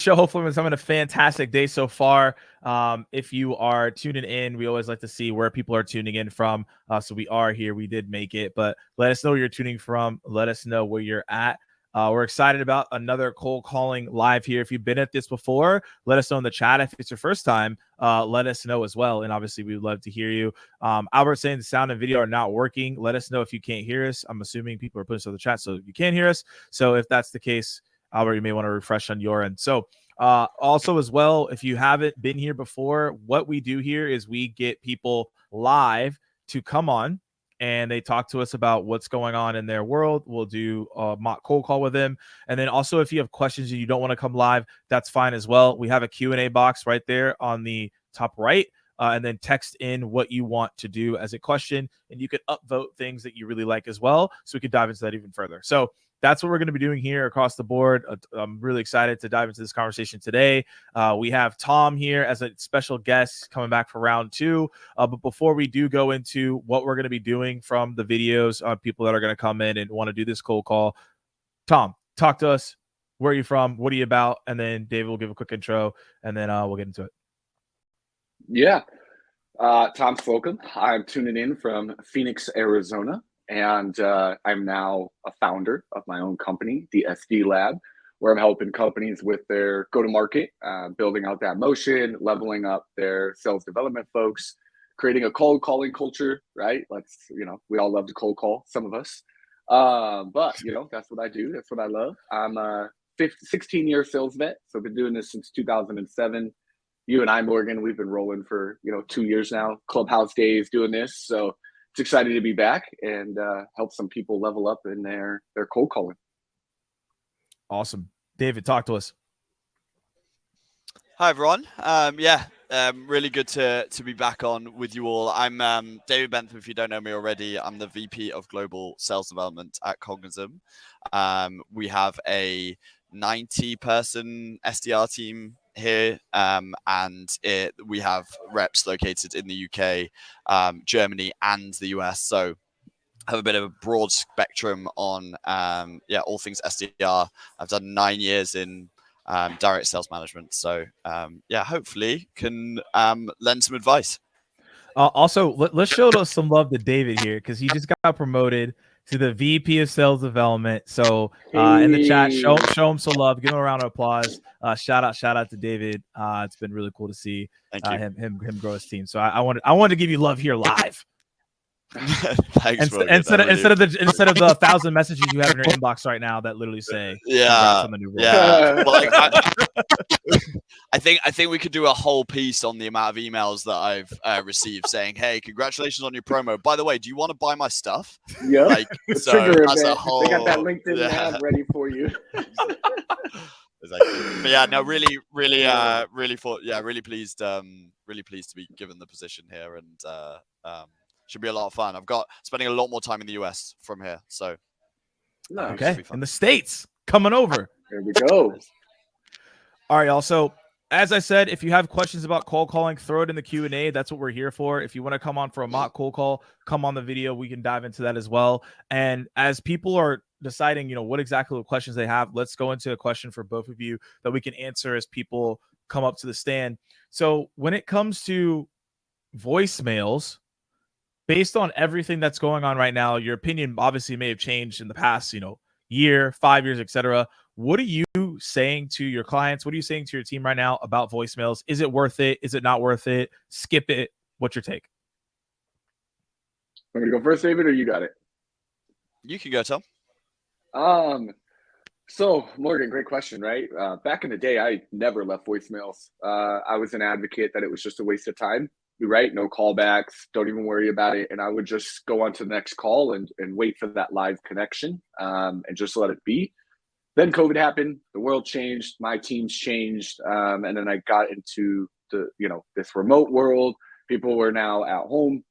show. Hopefully, it's having a fantastic day so far. If you are tuning in, we always like to see where people are tuning in from. So we are here. We did make it, but let us know where you're tuning from. Let us know where you're at. We're excited about another cold calling live here. If you've been at this before, let us know in the chat. If it's your first time, let us know as well. And obviously, we'd love to hear you. Albert saying the sound and video are not working. Let us know if you can't hear us. I'm assuming people are putting stuff in the chat, so you can't hear us. So if that's the case, Albert, you may want to refresh on your end. So also as well, if you haven't been here before, what we do here is we get people live to come on and they talk to us about what's going on in their world. We'll do a mock cold call with them. And then also if you have questions and you don't want to come live, that's fine as well. We have a Q&A box right there on the top right. And then text in what you want to do as a question, and you can upvote things that you really like as well, so we can dive into that even further. So that's what we're going to be doing here across the board. I'm really excited to dive into this conversation today. We have Tom here as a special guest coming back for round 2. But before we do go into what we're going to be doing from the videos on people that are going to come in and want to do this cold call, Tom, talk to us. Where are you from? What are you about? And then David will give a quick intro, and then we'll get into it. Yeah. Tom Slocum. I'm tuning in from Phoenix, Arizona. And I'm now a founder of my own company, the SD Lab, where I'm helping companies with their go-to-market, building out that motion, leveling up their sales development folks, creating a cold calling culture, right? We all love to cold call, some of us. But, that's what I do. That's what I love. I'm a 16-year sales vet, so I've been doing this since 2007. You and I, Morgan, we've been rolling for, 2 years now, Clubhouse days doing this. So it's exciting to be back and help some people level up in their cold calling. Awesome. David, talk to us. Hi, everyone. Really good to be back on with you all. I'm David Bentham. If you don't know me already, I'm the VP of Global Sales Development at Cognism. We have a 90-person SDR team here, and we have reps located in the UK, Germany, and the US. So have a bit of a broad spectrum on all things SDR. I've done 9 years in direct sales management. So hopefully can lend some advice. Also, let's show some love to David here, because he just got promoted to the VP of Sales Development. So in the chat, show him some love. Give him a round of applause. Shout out to David. It's been really cool to see him grow his team. So I wanted to give you love here live. Thanks, instead of the 1,000 messages you have in your inbox right now that literally say on the new role. Well, I think we could do a whole piece on the amount of emails that I've received saying, "Hey, congratulations on your promo. By the way, do you want to buy my stuff?" Yeah, they got that LinkedIn ad ready for you. Exactly. But really pleased to be given the position here, and should be a lot of fun. I've got spending a lot more time in the US from here, so okay. In the States, coming over. There we go. All right, y'all. So as I said, if you have questions about cold calling, throw it in the Q&A. That's what we're here for. If you want to come on for a mock cold call, come on the video. We can dive into that as well. And as people are deciding, what exactly the questions they have, let's go into a question for both of you that we can answer as people come up to the stand. So when it comes to voicemails, based on everything that's going on right now, your opinion obviously may have changed in the past, year, 5 years, etc. What are you saying to your clients? What are you saying to your team right now about voicemails? Is it worth it? Is it not worth it? Skip it. What's your take? Want me to go first, David, or you got it? You can go, Tom. So Morgan, great question, right? Back in the day, I never left voicemails. I was an advocate that it was just a waste of time. Right? No callbacks. Don't even worry about it. And I would just go on to the next call and wait for that live connection and just let it be. Then COVID happened. The world changed. My teams changed. And then I got into this remote world. People were now at home.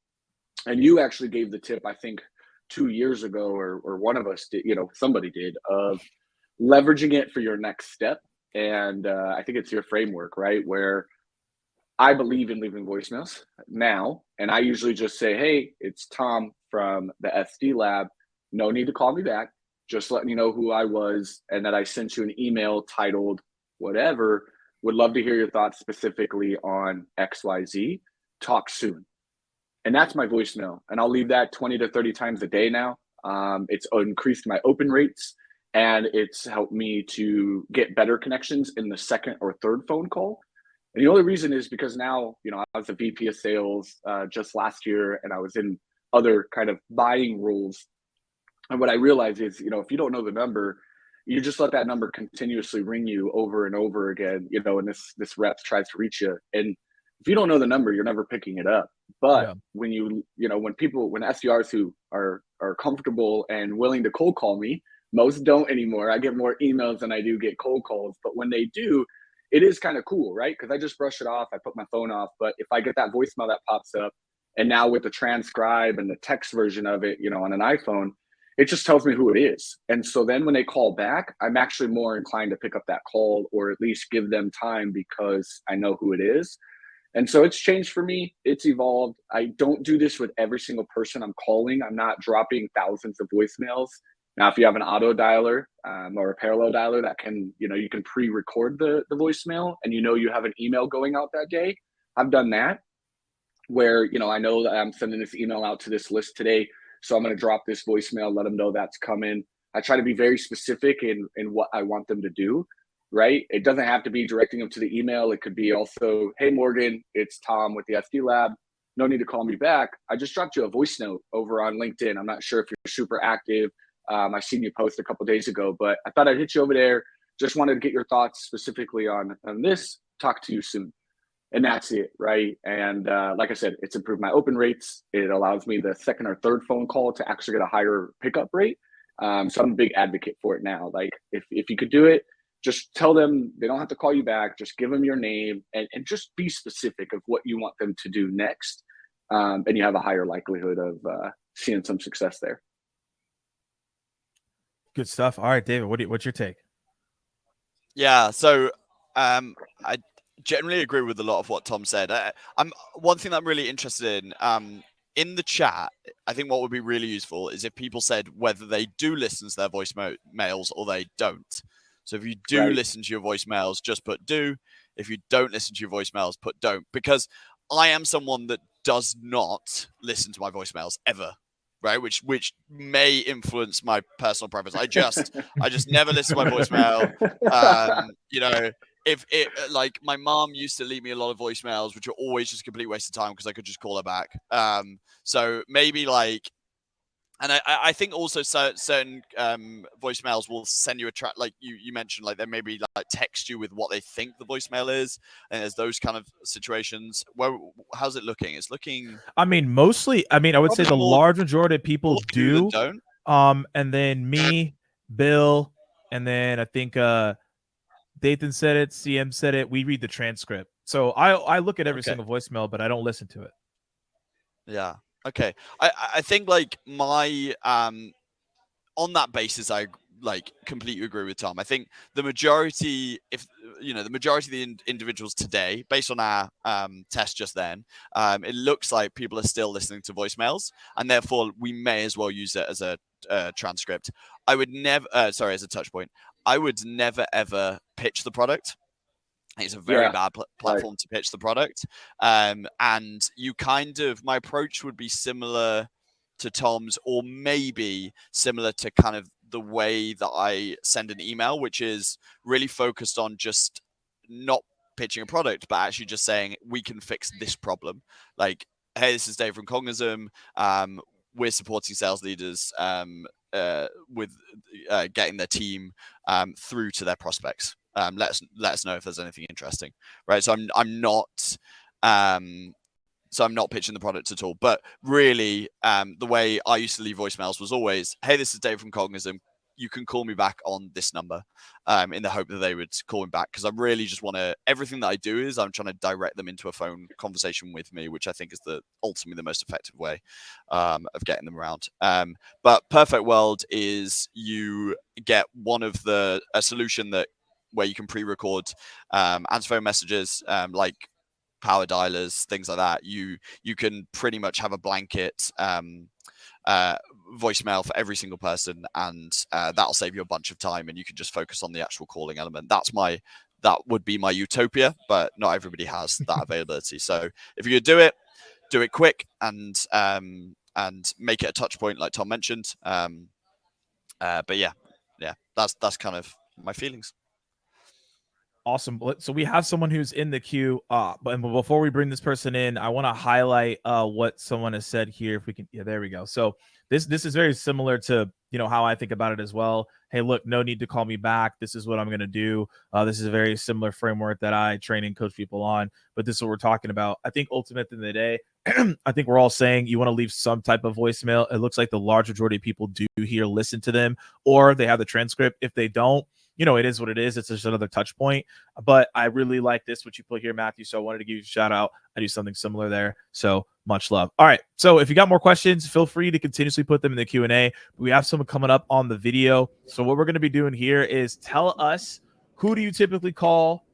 And you actually gave the tip, I think, 2 years ago, or one of us did, somebody did, of leveraging it for your next step. And I think it's your framework, right? Where I believe in leaving voicemails now, and I usually just say, "Hey, it's Tom from the SD Lab. No need to call me back. Just letting you know who I was and that I sent you an email titled whatever. Would love to hear your thoughts specifically on XYZ. Talk soon. And that's my voicemail. And I'll leave that 20 to 30 times a day now. It's increased my open rates, and it's helped me to get better connections in the second or third phone call. And the only reason is because now, I was a VP of sales just last year, and I was in other kind of buying roles. And what I realized is, if you don't know the number, you just let that number continuously ring you over and over again, and this rep tries to reach you. And if you don't know the number, you're never picking it up. But when when SDRs who are comfortable and willing to cold call me, most don't anymore. I get more emails than I do get cold calls. But when they do, it is kind of cool, right? Because I just brush it off. I put my phone off. But if I get that voicemail that pops up, and now with the transcribe and the text version of it, on an iPhone, it just tells me who it is. And so then when they call back, I'm actually more inclined to pick up that call, or at least give them time because I know who it is. And so it's changed for me. It's evolved. I don't do this with every single person I'm calling. I'm not dropping thousands of voicemails. Now, if you have an auto dialer or a parallel dialer that can, you can pre-record the voicemail, and you have an email going out that day, I've done that where, I know that I'm sending this email out to this list today. So I'm going to drop this voicemail, let them know that's coming. I try to be very specific in what I want them to do, right? It doesn't have to be directing them to the email. It could be also, hey, Morgan, it's Tom with the SD Lab. No need to call me back. I just dropped you a voice note over on LinkedIn. I'm not sure if you're super active. I seen you post a couple of days ago, but I thought I'd hit you over there. Just wanted to get your thoughts specifically on this. Talk to you soon. And that's it, right? And like I said, it's improved my open rates. It allows me the second or third phone call to actually get a higher pickup rate. So I'm a big advocate for it now. Like if you could do it, just tell them they don't have to call you back. Just give them your name and just be specific of what you want them to do next. And you have a higher likelihood of seeing some success there. Good stuff. All right, David, what's your take? Yeah, so I generally agree with a lot of what Tom said. One thing that I'm really interested in the chat, I think what would be really useful is if people said whether they do listen to their voicemails or they don't. So if you do listen to your voicemails, just put do. If you don't listen to your voicemails, put don't. Because I am someone that does not listen to my voicemails ever. Right, which may influence my personal preference. I just never listen to my voicemail. If it like my mom used to leave me a lot of voicemails, which are always just a complete waste of time because I could just call her back. So maybe and I think also certain voicemails will send you a track, like you mentioned, like they maybe like text you with what they think the voicemail is, and there's those kind of situations. How's it looking? It's looking. I mean, mostly. I mean, I would say the large majority of people do. Don't. And then me, Bill, and then I think Dathan said it, CM said it. We read the transcript, so I look at every single voicemail, but I don't listen to it. Yeah. Okay. I think like my on that basis, I completely agree with Tom. I think the majority, the majority of the individuals today, based on our test just then, it looks like people are still listening to voicemails, and therefore we may as well use it as a transcript. I would never, as a touch point. I would never ever pitch the product. It's a very bad platform to pitch the product. And you my approach would be similar to Tom's, or maybe similar to kind of the way that I send an email, which is really focused on just not pitching a product, but actually just saying, we can fix this problem. Like, hey, this is Dave from Cognism. We're supporting sales leaders with getting their team through to their prospects. Let us know if there's anything interesting, right? So I'm not pitching the product at all. But really, the way I used to leave voicemails was always, hey, this is Dave from Cognism. You can call me back on this number, in the hope that they would call me back. Because I really just want to, everything that I do is I'm trying to direct them into a phone conversation with me, which I think is ultimately the most effective way of getting them around. But Perfect World is you get a solution where you can pre-record answer phone messages, like power dialers, things like that. You can pretty much have a blanket voicemail for every single person, and that'll save you a bunch of time, and you can just focus on the actual calling element. That's my that would be my utopia, but not everybody has that availability. So if you could do it quick and make it a touch point like Tom mentioned. But yeah, that's kind of my feelings. Awesome. So we have someone who's in the queue. But before we bring this person in, I want to highlight what someone has said here. If we can, yeah, there we go. So this is very similar to how I think about it as well. Hey, look, no need to call me back. This is what I'm going to do. This is a very similar framework that I train and coach people on. But this is what we're talking about. I think ultimately in the day, I think we're all saying you want to leave some type of voicemail. It looks like the large majority of people do here listen to them, or they have the transcript. If they don't, it is what it is. It's just another touch point. But I really like this, what you put here, Matthew. So I wanted to give you a shout out. I do something similar there. So much love. All right. So if you got more questions, feel free to continuously put them in the Q&A. We have someone coming up on the video. So what we're going to be doing here is tell us, who do you typically call?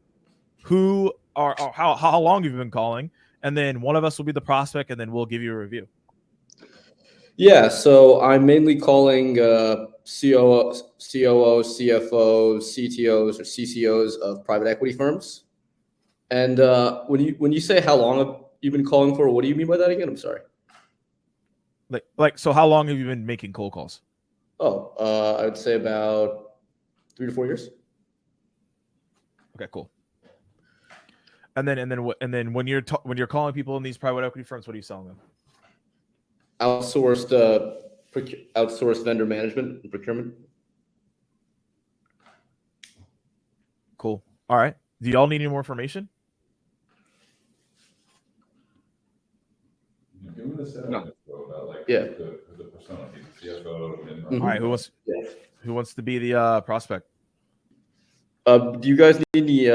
Who are how long have you been calling? And then one of us will be the prospect, and then we'll give you a review. Yeah, so I'm mainly calling COOs, CFOs, CTOs, or CCOs of private equity firms. And when you say how long have you been calling for, what do you mean by that again? I'm sorry. So how long have you been making cold calls? Oh, I would say about 3 to 4 years. Okay, cool. And then when you're calling people in these private equity firms, what are you selling them? Outsourced vendor management and procurement. Cool. All right. Do y'all need any more information? No. Yeah. The persona, the CFO. All right. Who wants to be the prospect? Do you guys need any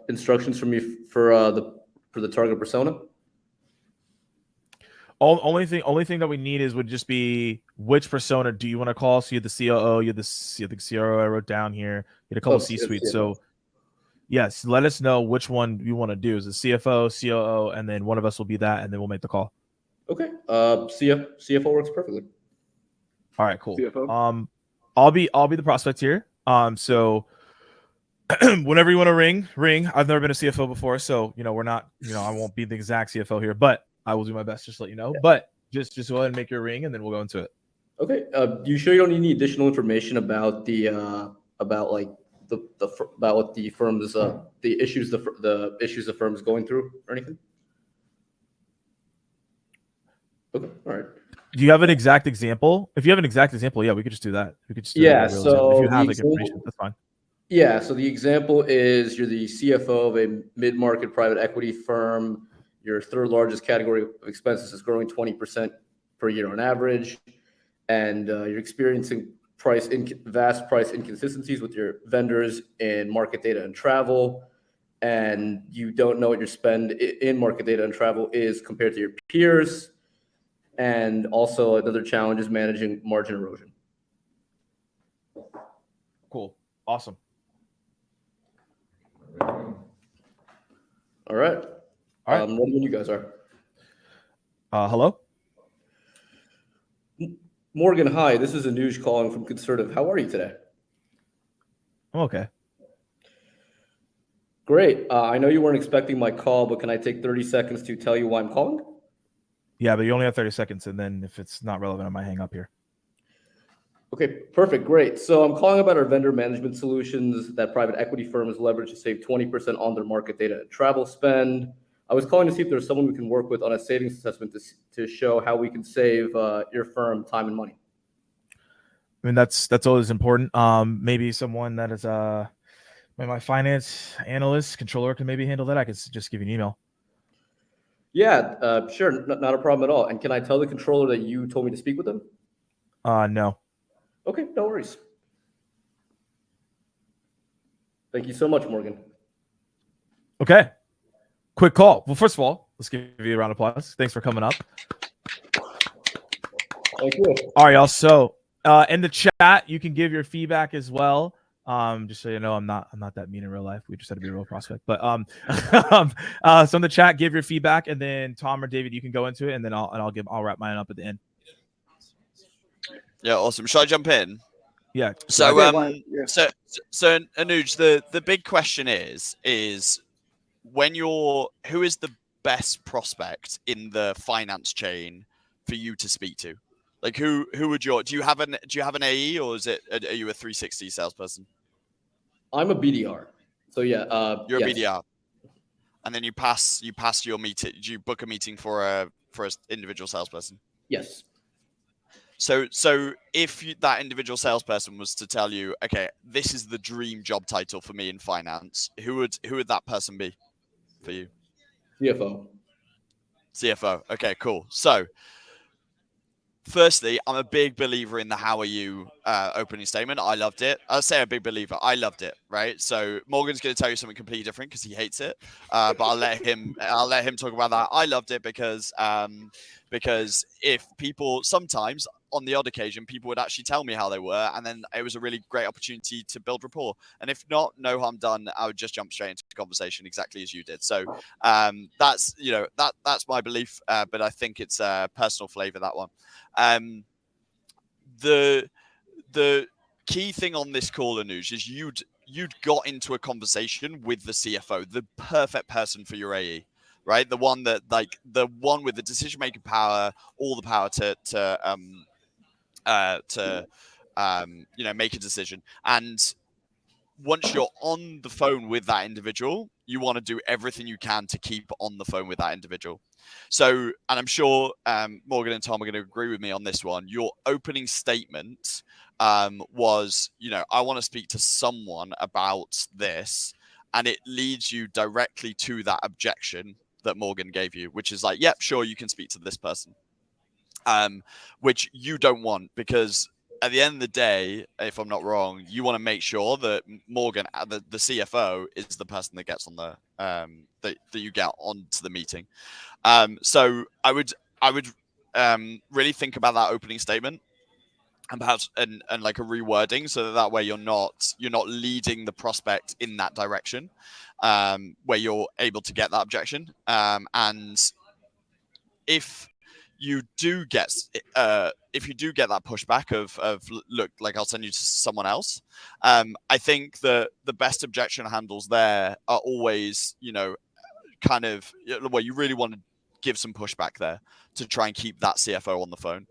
instructions from me for the target persona? Only thing that we need would just be, which persona do you want to call? So you have the COO, you have the CRO I wrote down here. You had a couple C-suites. So yes, let us know which one you want to do. Is it CFO, COO, and then one of us will be that, and then we'll make the call. Okay. CFO works perfectly. All right, cool. CFO? I'll be the prospect here. So whenever you want to ring. I've never been a CFO before, so we're not, I won't be the exact CFO here, but I will do my best just to let you know. Yeah. But just go ahead and make your ring, and then we'll go into it. Okay. You sure you don't need any additional information about about what the firm's the issues the firm's going through or anything? Okay. All right. Do you have an exact example? If you have an exact example, yeah, we could just do that. We could just do so if you have information, that's fine. Yeah. So the example is you're the CFO of a mid-market private equity firm. Your third largest category of expenses is growing 20% per year on average, and you're experiencing vast price inconsistencies with your vendors in market data and travel, and you don't know what your spend in market data and travel is compared to your peers. And also another challenge is managing margin erosion. Cool. Awesome. All right. Ready when you guys are. Hello? Morgan, hi. This is Anuj calling from Conservative. How are you today? I'm okay. Great. I know you weren't expecting my call, but can I take 30 seconds to tell you why I'm calling? Yeah, but you only have 30 seconds, and then if it's not relevant, I might hang up here. Okay, perfect. Great. So I'm calling about our vendor management solutions that private equity firms leverage to save 20% on their market data and travel spend. I was calling to see if there's someone we can work with on a savings assessment to show how we can save your firm time and money. I mean, that's always important. Maybe someone that is my finance analyst, controller can maybe handle that. I could just give you an email. Yeah, sure. Not a problem at all. And can I tell the controller that you told me to speak with them? No. Okay, no worries. Thank you so much, Morgan. Okay. Quick call. Well, first of all, let's give you a round of applause. Thanks for coming up. Thank you. All right, y'all. So in the chat, you can give your feedback as well. Just so you know, I'm not that mean in real life. We just had to be a real prospect. But so in the chat, give your feedback, and then Tom or David, you can go into it, and then I'll wrap mine up at the end. Yeah, awesome. Should I jump in? Yeah. So Yeah. so Anuj, the big question is when who is the best prospect in the finance chain for you to speak to? Like who would do you have an AE, or are you a 360 salesperson? I'm a BDR. So yeah, You're yes. a BDR, and then you pass your meeting. Do you book a meeting for an individual salesperson? Yes. So if that individual salesperson was to tell you, okay, this is the dream job title for me in finance, who would that person be for you? CFO. CFO. Okay, cool. So firstly, I'm a big believer in the "How are you" opening statement. I loved it. I'll say a big believer. I loved it. Right. So Morgan's going to tell you something completely different because he hates it. But I'll let him talk about that. I loved it because if people sometimes on the odd occasion people would actually tell me how they were, and then it was a really great opportunity to build rapport. And if not, no harm done. I would just jump straight into the conversation exactly as you did. So that's that's my belief. But I think it's personal flavor, that one. The key thing on this call, Anuj, is you'd got into a conversation with the CFO, the perfect person for your AE, right? The one with the decision making power, all the power to make a decision. And once you're on the phone with that individual, you want to do everything you can to keep on the phone with that individual. So, and I'm sure Morgan and Tom are going to agree with me on this one. Your opening statement was, I want to speak to someone about this. And it leads you directly to that objection that Morgan gave you, which is like, yep, sure, you can speak to this person. Which you don't want, because at the end of the day, if I'm not wrong, you want to make sure that Morgan, the CFO, is the person that gets on the that you get onto the meeting. So I would really think about that opening statement, and perhaps and like a rewording, so that way you're not leading the prospect in that direction, where you're able to get that objection. And if you do get that pushback of look, like, I'll send you to someone else, I think the best objection handles there are always, kind of where you really want to give some pushback there to try and keep that CFO on the phone.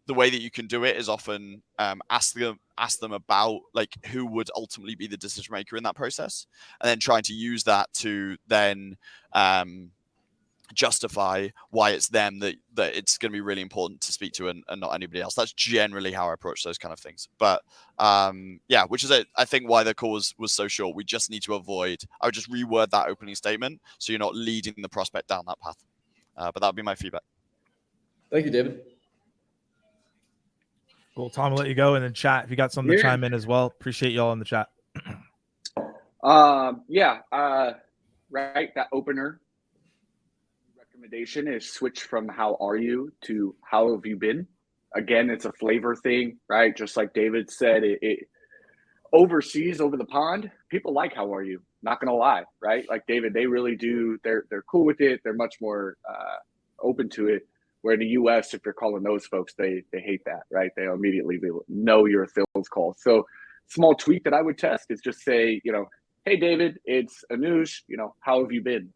The way that you can do it is often ask them about like who would ultimately be the decision maker in that process, and then trying to use that to then justify why it's them that it's going to be really important to speak to, and not anybody else. That's generally how I approach those kind of things. But which is I think why the call was so short. We just need to avoid, I would just reword that opening statement so you're not leading the prospect down that path. But that would be my feedback. Thank you, David. Cool. Tom, I'll let you go. And then chat, if you got something to chime in as well. Appreciate y'all in the chat. Right. That opener recommendation is switch from how are you to how have you been. Again, it's a flavor thing, right? Just like David said, it overseas, over the pond, people like how are you, not gonna lie, right? Like David, they really do. They're cool with it. They're much more open to it. Where in the US, if you're calling those folks, they hate that, right? They immediately know you're a sales call. So small tweak that I would test is just say, hey David, it's Anuj, how have you been?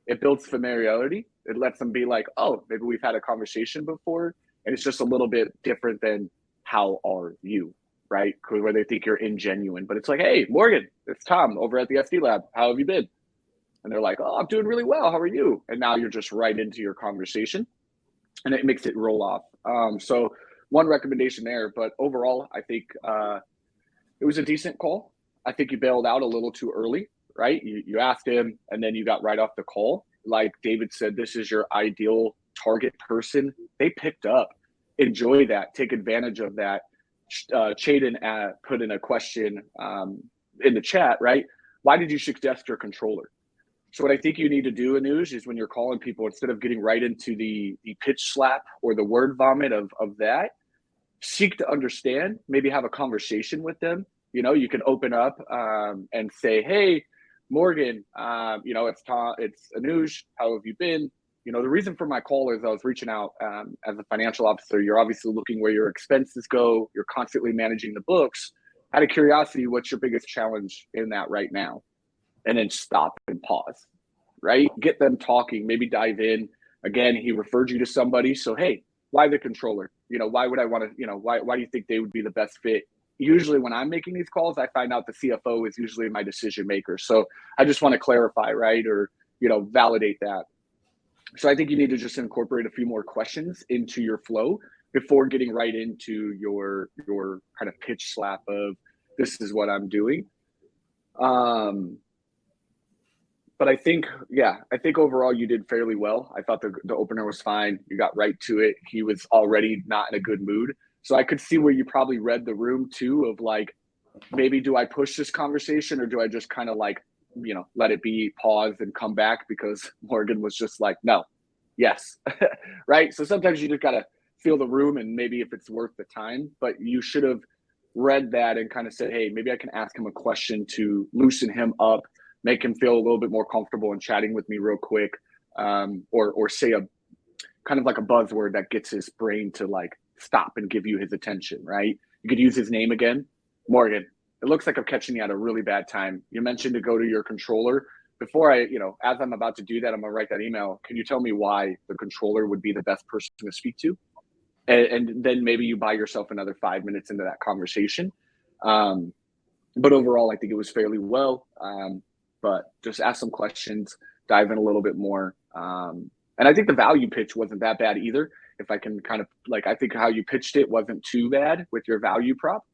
It builds familiarity. It lets them be like, oh, maybe we've had a conversation before. And it's just a little bit different than how are you, right? Where they think you're ingenuine. But it's like, hey, Morgan, it's Tom over at the SD Lab. How have you been? And they're like, oh, I'm doing really well. How are you? And now you're just right into your conversation. And it makes it roll off. So one recommendation there. But overall, I think it was a decent call. I think you bailed out a little too early. Right? You asked him, and then you got right off the call. Like David said, this is your ideal target person. They picked up. Enjoy that. Take advantage of that. Chaden put in a question in the chat, right? Why did you suggest your controller? So what I think you need to do, Anuj, is when you're calling people, instead of getting right into the pitch slap or the word vomit of that, seek to understand, maybe have a conversation with them. You can open up and say, hey, Morgan, it's Tom, it's Anuj. How have you been? You know, the reason for my call is I was reaching out as a financial officer. You're obviously looking where your expenses go. You're constantly managing the books. Out of curiosity, what's your biggest challenge in that right now? And then stop and pause, right? Get them talking, maybe dive in. Again, he referred you to somebody. So, hey, why the controller? You know, why would I want to, you know, why do you think they would be the best fit? Usually when I'm making these calls, I find out the CFO is usually my decision maker. So I just want to clarify, right? Or, you know, validate that. So I think you need to just incorporate a few more questions into your flow before getting right into your kind of pitch slap of this is what I'm doing. But I think overall you did fairly well. I thought the opener was fine. You got right to it. He was already not in a good mood. So I could see where you probably read the room too of like, maybe do I push this conversation or do I just kind of like, you know, let it be, pause and come back, because Morgan was just like, no, yes, right? So sometimes you just got to feel the room and maybe if it's worth the time, but you should have read that and kind of said, hey, maybe I can ask him a question to loosen him up, make him feel a little bit more comfortable in chatting with me real quick, or say a kind of like a buzzword that gets his brain to like stop and give you his attention, right? You could use his name again. Morgan, it looks like I'm catching you at a really bad time. You mentioned to go to your controller. Before I, you know, as I'm about to do that, I'm going to write that email. Can you tell me why the controller would be the best person to speak to? And then maybe you buy yourself another 5 minutes into that conversation. But overall, I think it was fairly well. But just ask some questions, dive in a little bit more. And I think the value pitch wasn't that bad either. If I can kind of like, I think how you pitched it wasn't too bad with your value prop.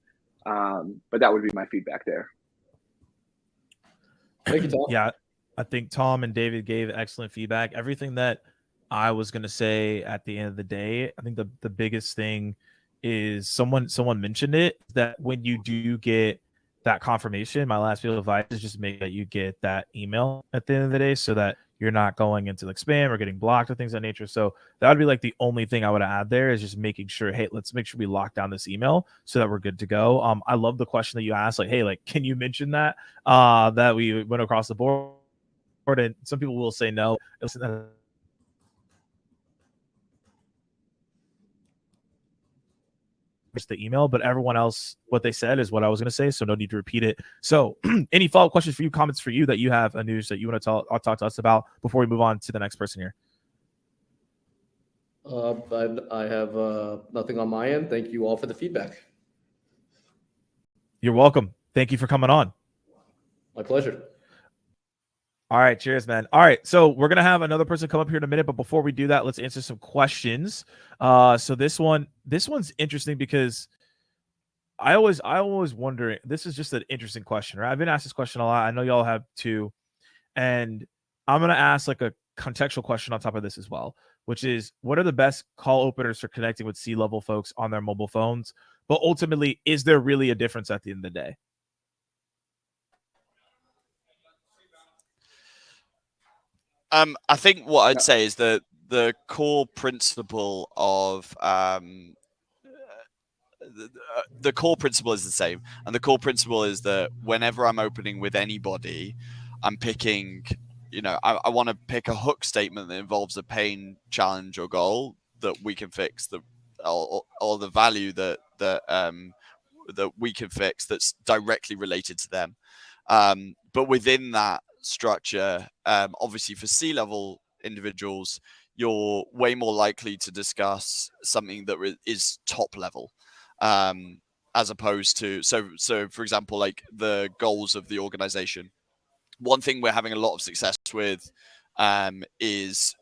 But that would be my feedback there. Thank you, Tom. Yeah, I think Tom and David gave excellent feedback. Everything that I was going to say at the end of the day, I think the biggest thing is someone mentioned it, that when you do get that confirmation, my last piece of advice is just make that you get that email at the end of the day so that you're not going into like spam or getting blocked or things of that nature. So that would be like the only thing I would add there is just making sure, hey, let's make sure we lock down this email so that we're good to go. I love the question that you asked, like, hey, like, can you mention that that we went across the board? And some people will say no. The email, but everyone else, what they said is what I was going to say, so no need to repeat it. So any follow-up questions for you, comments for you that you have, news that you want to talk to us about before we move on to the next person here? I have nothing on my end. Thank you all for the feedback. You're welcome. Thank you for coming on. My pleasure. All right, cheers, man. All right, so we're gonna have another person come up here in a minute, but before we do that, let's answer some questions. So this one's interesting because I always wonder. This is just an interesting question, right? I've been asked this question a lot. I know y'all have too, and I'm gonna ask like a contextual question on top of this as well, which is, what are the best call openers for connecting with C-level folks on their mobile phones? But ultimately, is there really a difference at the end of the day? I think what I'd say is that the core principle of the core principle is the same, and the core principle is that whenever I'm opening with anybody, I'm picking, you know, I want to pick a hook statement that involves a pain, challenge, or goal that we can fix, or the value that we can fix that's directly related to them. But within that structure, obviously for C-level individuals, you're way more likely to discuss something that is top level, as opposed to, so for example, like the goals of the organization. One thing we're having a lot of success with is,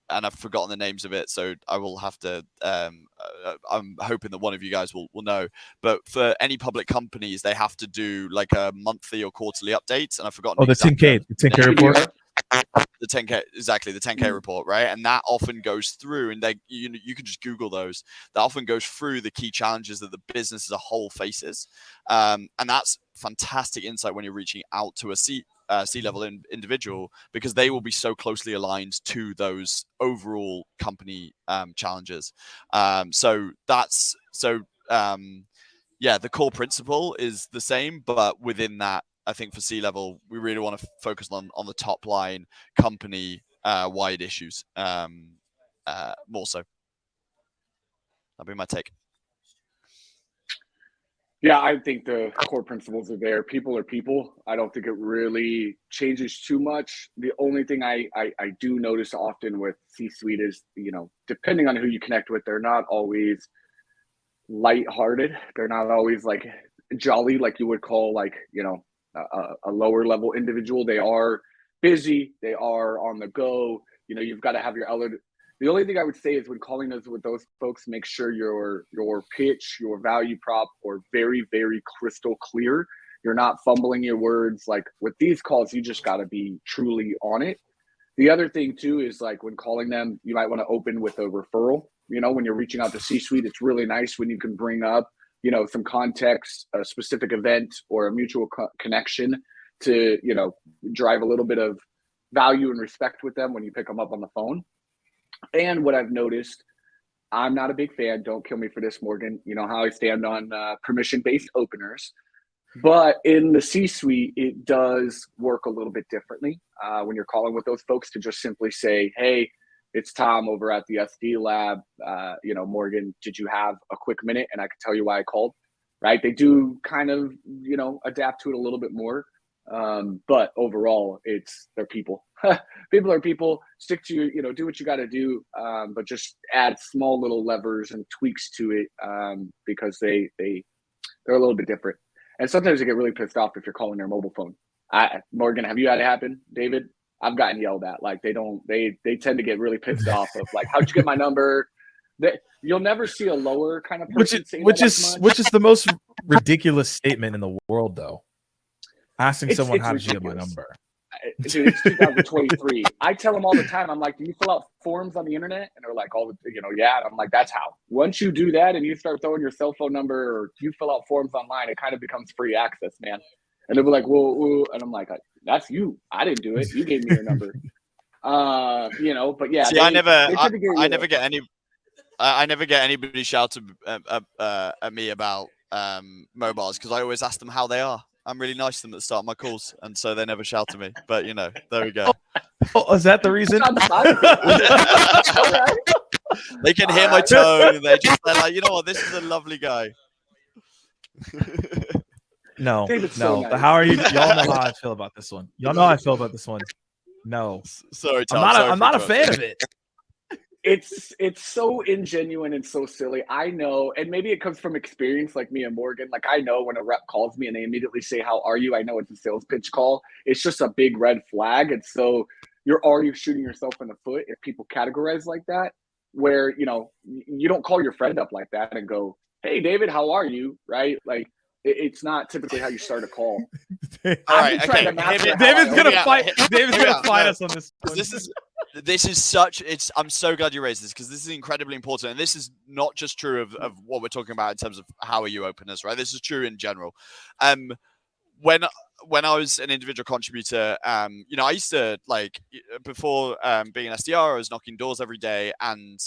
and I've forgotten the names of it, so I will have to, I'm hoping that one of you guys will know, but for any public companies, they have to do like a monthly or quarterly updates, and I've forgotten. Oh, the 10K report. The 10K, exactly, the 10K report, right? And that often goes through, and you can just Google those. That often goes through the key challenges that the business as a whole faces, and that's fantastic insight when you're reaching out to a C-level individual, because they will be so closely aligned to those overall company challenges. Yeah, the core principle is the same, but within that, I think for C-level, we really want to focus on the top line company wide issues. More so. That'll be my take. Yeah, I think the core principles are there. People are people. I don't think it really changes too much. The only thing I do notice often with C-suite is, depending on who you connect with, they're not always lighthearted. They're not always like jolly, like you would call like, a lower level individual. They are busy. They are on the go. You've got to have your The only thing I would say is when calling those with those folks, make sure your pitch, your value prop, are very, very crystal clear. You're not fumbling your words. Like with these calls, you just got to be truly on it. The other thing too is like when calling them, you might want to open with a referral. When you're reaching out to C-suite, it's really nice when you can bring up, some context, a specific event or a mutual connection to, drive a little bit of value and respect with them when you pick them up on the phone. And what I've noticed, I'm not a big fan. Don't kill me for this, Morgan. You know how I stand on permission-based openers. But in the C-suite, it does work a little bit differently when you're calling with those folks to just simply say, hey, it's Tom over at the SD lab. Morgan, did you have a quick minute? And I can tell you why I called, right? They do kind of, adapt to it a little bit more. But overall, they're people. People are people. Stick to do what you got to do, but just add small little levers and tweaks to it because they're a little bit different. And sometimes they get really pissed off if you're calling their mobile phone. Morgan, have you had it happen? David, I've gotten yelled at. Like they tend to get really pissed off of like, how'd you get my number? You'll never see a lower kind of person which is the most ridiculous statement in the world, though. Asking someone how did you get my number? Dude, it's 2023. I tell them all the time. I'm like, do you fill out forms on the internet? And they're like, yeah. And I'm like, that's how. Once you do that and you start throwing your cell phone number or you fill out forms online, it kind of becomes free access, man. And they'll be like, whoa. And I'm like, that's you. I didn't do it. You gave me your number. But yeah. See, I never get anybody shouted at me about mobiles because I always ask them how they are. I'm really nice to them at the start of my calls, and so they never shout at me. But there we go. Oh, is that the reason? They can hear my tone, and they're like, you know what? This is a lovely guy. No. So nice. How are you? Y'all know how I feel about this one. Y'all know how I feel about this one. No, sorry, Tom. I'm not a fan of it. It's so ingenuine and so silly. I know, and maybe it comes from experience like me and Morgan. Like I know when a rep calls me and they immediately say, how are you? I know it's a sales pitch call. It's just a big red flag. And so you're already shooting yourself in the foot if people categorize like that, where, you don't call your friend up like that and go, hey, David, how are you? Right? Like it's not typically how you start a call. All right, okay. David's going to fight. David's going to fight us on this. This is such. I'm so glad you raised this because this is incredibly important, and this is not just true of what we're talking about in terms of how are you openers, right? This is true in general. When I was an individual contributor, I used to before being an SDR, I was knocking doors every day and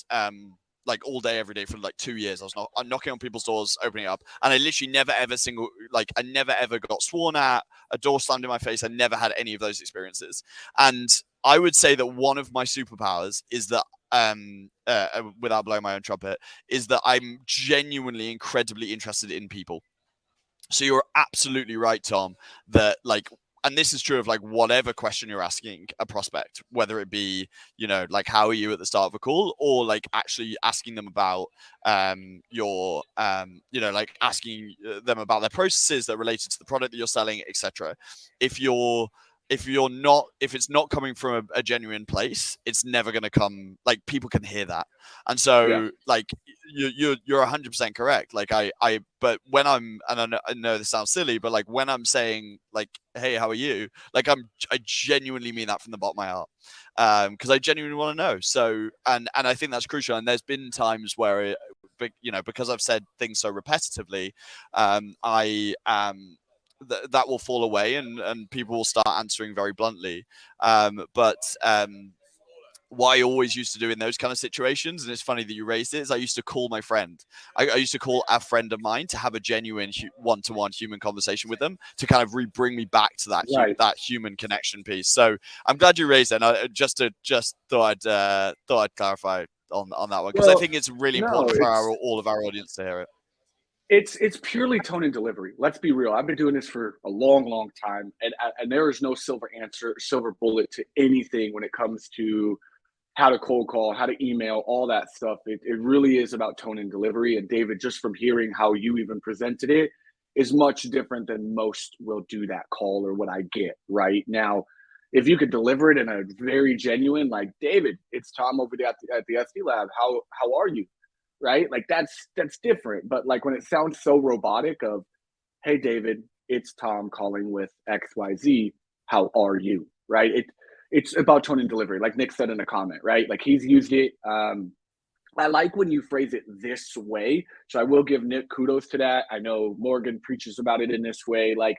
all day, every day for 2 years. I'm knocking on people's doors, opening it up, and I literally never ever got sworn at, a door slammed in my face. I never had any of those experiences. And I would say that one of my superpowers is that, without blowing my own trumpet, is that I'm genuinely incredibly interested in people. So you're absolutely right, Tom, that and this is true of whatever question you're asking a prospect, whether it be, how are you at the start of a call, or actually asking them about asking them about their processes that are related to the product that you're selling, etc. If it's not coming from a genuine place, it's never going to come. People can hear that. And so you're 100% correct. But when I know this sounds silly, but when I'm saying hey, how are you? I genuinely mean that from the bottom of my heart. Because I genuinely want to know. So, and I think that's crucial. And there's been times where because I've said things so repetitively, that will fall away and people will start answering very bluntly. But what I always used to do in those kind of situations, and it's funny that you raised it, is I used to call my friend. I used to call a friend of mine to have a genuine one-to-one human conversation with them to kind of bring me back to that that human connection piece. So I'm glad you raised it. And I just thought I'd clarify on that one, because I think it's really important for all of our audience to hear it. It's purely tone and delivery. Let's be real. I've been doing this for a long time, and there is no silver bullet to anything when it comes to how to cold call, how to email, all that stuff. It really is about tone and delivery. And David, just from hearing how you even presented it, is much different than most will do that call or what I get right now. If you could deliver it in a very genuine, like, David, it's Tom over at the SD Lab. How are you? Right? Like that's different. But like when it sounds so robotic of, hey, David, it's Tom calling with XYZ. How are you? Right? It's about tone and delivery, like Nick said in a comment, right? Like he's used it. I like when you phrase it this way. So I will give Nick kudos to that. I know Morgan preaches about it in this way. Like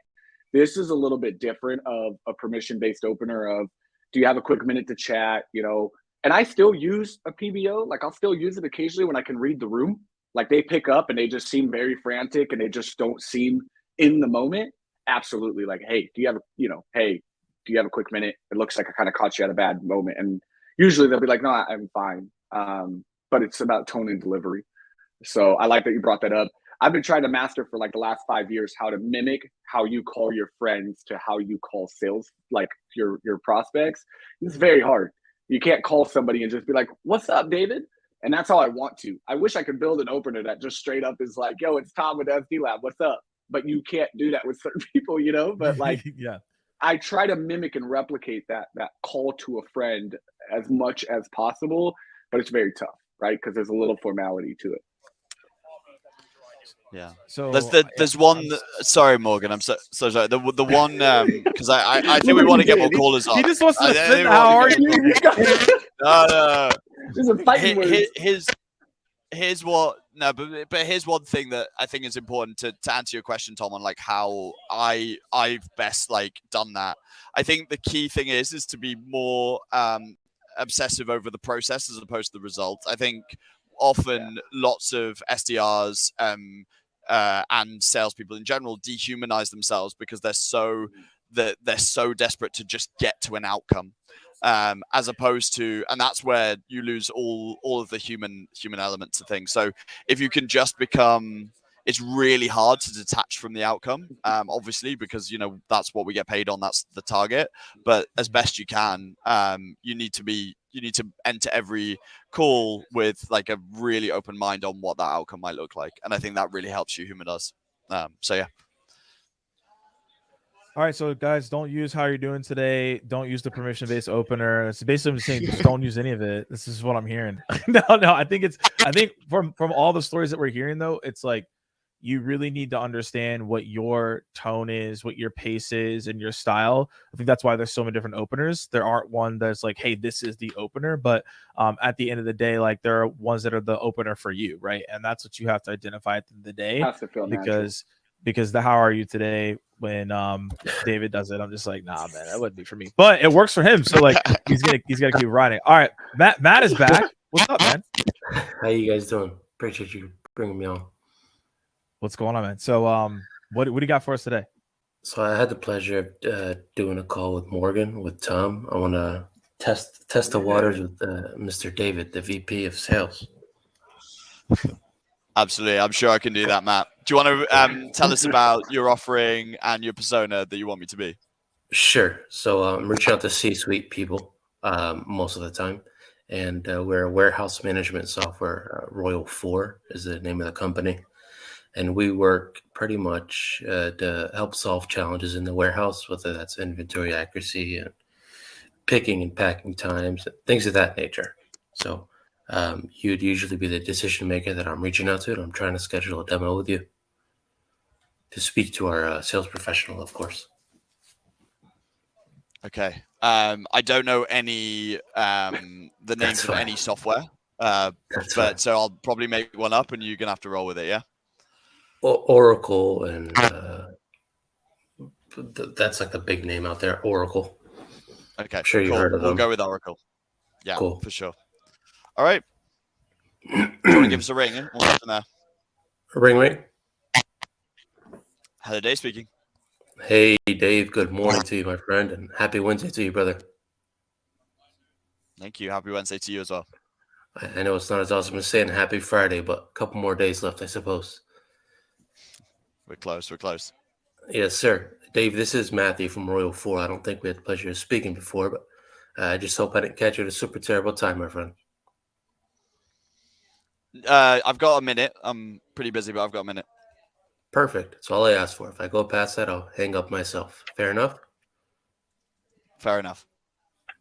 this is a little bit different of a permission-based opener of, do you have a quick minute to chat? You know, and I still use a PBO. Like I'll still use it occasionally when I can read the room. Like they pick up and they just seem very frantic and they just don't seem in the moment. Absolutely. Like, hey, do you have a quick minute? It looks like I kind of caught you at a bad moment. And usually they'll be like, no, I'm fine. But it's about tone and delivery. So I like that you brought that up. I've been trying to master for like the last 5 years how to mimic how you call your friends to how you call sales, like your prospects. It's very hard. You can't call somebody and just be like, what's up, David? And that's how I want to. I wish I could build an opener that just straight up is like, yo, it's Tom with SD Lab. What's up? But you can't do that with certain people, you know? But like, yeah. I try to mimic and replicate that call to a friend as much as possible, but it's very tough, right? Because there's a little formality to it. Yeah. So there's one. Sorry, Morgan. I'm so sorry. The one because I think we want to get more callers on. He just wants to defend. How are you? No. There's a fighting word. Here's what. No, but here's one thing that I think is important to answer your question, Tom, on like how I've best like done that. I think the key thing is to be more obsessive over the process as opposed to the result. I think often lots of SDRs and salespeople in general dehumanize themselves because they're so desperate to just get to an outcome, as opposed to, and that's where you lose all of the human elements of things. So if you can just become, it's really hard to detach from the outcome, obviously, because that's what we get paid on, that's the target. But as best you can, you need to enter every call with like a really open mind on what that outcome might look like, and I think that really helps you humanize. So yeah. All right, so guys, don't use how you're doing today. Don't use the permission-based opener. It's basically saying just don't use any of it. This is what I'm hearing. No, I think from all the stories that we're hearing though, it's like you really need to understand what your tone is, what your pace is, and your style. I think that's why there's so many different openers. There aren't one that's like, hey, this is the opener, but at the end of the day, like there are ones that are the opener for you, right? And that's what you have to identify at the end of the day. Has to feel because the how are you today, when David does it, I'm just like, nah, man, that wouldn't be for me. But it works for him, so like he's gonna keep riding. All right, Matt is back. What's up, man? How you guys doing? Appreciate you bringing me on. What's going on, man? So what do you got for us today? So I had the pleasure of doing a call with Morgan, with Tom. I want to test the waters with Mr. David, the VP of Sales. Absolutely. I'm sure I can do that, Matt. Do you want to tell us about your offering and your persona that you want me to be? Sure. So I'm reaching out to C-suite people most of the time. And we're a warehouse management software. Royal 4 is the name of the company. And we work pretty much to help solve challenges in the warehouse, whether that's inventory accuracy and picking and packing times, things of that nature. So you'd usually be the decision maker that I'm reaching out to, and I'm trying to schedule a demo with you to speak to our sales professional, of course. Okay. I don't know any the names of any software, but so I'll probably make one up, and you're gonna have to roll with it. Yeah. Oracle, and that's like the big name out there. Oracle. Okay. I'm sure you heard of them. We'll go with Oracle. Yeah, Cool. for sure. All right. Do you want to give us a ring? We'll go from there. Ring, ring. Hello, Dave speaking. Hey, Dave. Good morning to you, my friend, and happy Wednesday to you, brother. Thank you. Happy Wednesday to you as well. I know it's not as awesome as saying happy Friday, but a couple more days left, I suppose. We're close. We're close. Yes, sir. Dave, this is Matthew from Royal 4. I don't think we had the pleasure of speaking before, but I just hope I didn't catch you at a super terrible time, my friend. I've got a minute. I'm pretty busy, but I've got a minute. Perfect. That's all I asked for. If I go past that, I'll hang up myself. Fair enough? Fair enough.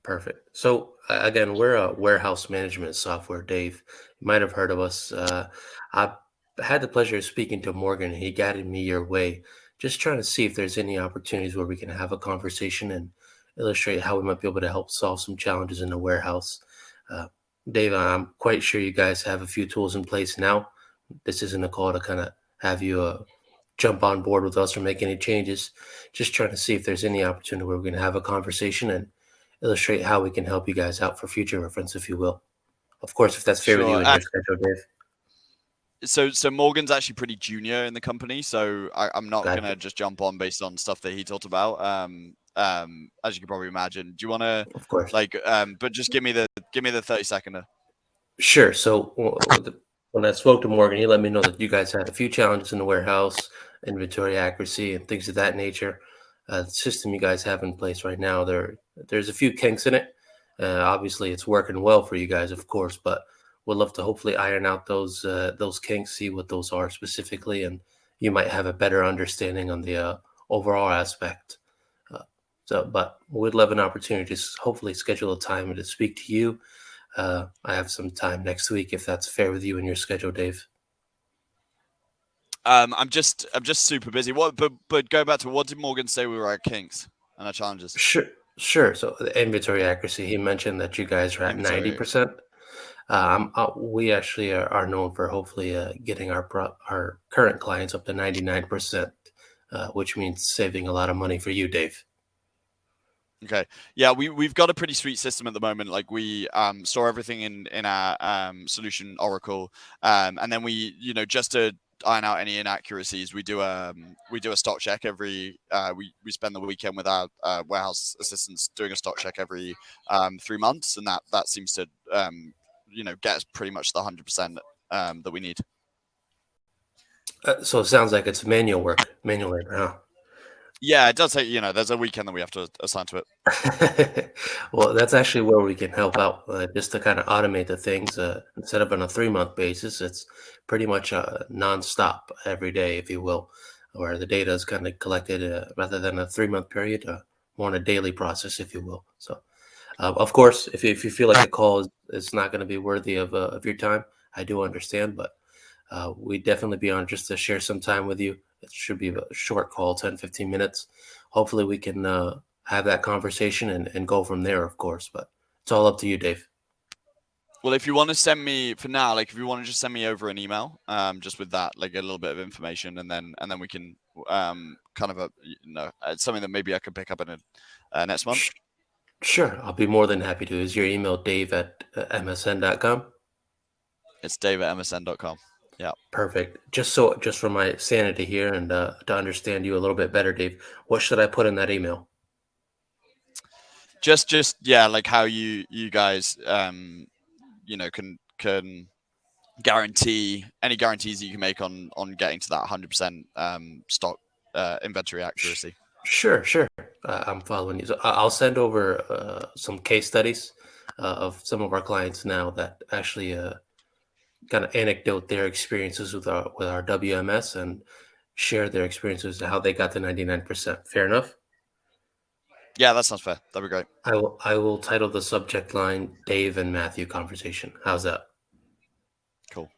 Perfect. So, again, we're a warehouse management software, Dave. You might have heard of us. I had the pleasure of speaking to Morgan. He guided me your way, just trying to see if there's any opportunities where we can have a conversation and illustrate how we might be able to help solve some challenges in the warehouse. Dave, I'm quite sure you guys have a few tools in place now. This isn't a call to kind of have you jump on board with us or make any changes. Just trying to see if there's any opportunity where we can have a conversation and illustrate how we can help you guys out for future reference, if you will. Of course, if that's fair with you Sure. and your schedule, Dave. So Morgan's actually pretty junior in the company, so I'm not Gotcha. gonna just jump on based on stuff that he talked about. As you can probably imagine. Do you want to Of course. but just give me the 30-seconder. Sure. So when I spoke to Morgan, he let me know that you guys had a few challenges in the warehouse, inventory accuracy, and things of that nature. The system you guys have in place right now, there's a few kinks in it. Obviously, it's working well for you guys, of course, but we'd love to hopefully iron out those kinks, see what those are specifically, and you might have a better understanding on the overall aspect. But we'd love an opportunity to hopefully schedule a time to speak to you. I have some time next week, if that's fair with you and your schedule, Dave. I'm just super busy. But go back to what did Morgan say we were at kinks and our challenges? Sure. So the inventory accuracy, he mentioned that you guys are at 90%. We actually are known for hopefully getting our current clients up to 99%, which means saving a lot of money for you, Dave. Okay. Yeah, we've got a pretty sweet system at the moment. Like we store everything in our solution Oracle, and then we just to iron out any inaccuracies, we do a stock check every. We spend the weekend with our warehouse assistants doing a stock check every 3 months, and that seems to get us pretty much the 100% that we need. So it sounds like it's manual labor, huh? Yeah, it does take, there's a weekend that we have to assign to it. Well, that's actually where we can help out, just to kind of automate the things. Instead of on a 3-month basis, it's pretty much nonstop every day, if you will, where the data is kind of collected rather than a 3-month period, more on a daily process, if you will. So, of course, if you feel like the call is not going to be worthy of your time, I do understand, but we'd definitely be on just to share some time with you. It should be a short call, 10, 15 minutes. Hopefully we can have that conversation and go from there, of course, but it's all up to you, Dave. Well, if you want to send me for now, if you want to just send me over an email, just with that, a little bit of information, and then we can kind of it's something that maybe I could pick up in a next month. Sure, I'll be more than happy to. Is your email dave@msn.com? It's dave@msn.com. Yeah. Perfect. Just for my sanity here and to understand you a little bit better, Dave, what should I put in that email? Just how you guys can guarantee any guarantees that you can make on getting to that 100% stock inventory accuracy. Sure. I'm following you. So I'll send over some case studies of some of our clients now that actually kind of anecdote their experiences with our WMS and share their experiences how they got to 99%. Fair enough? Yeah, that sounds fair. That'd be great. I will title the subject line Dave and Matthew Conversation. How's that? Cool.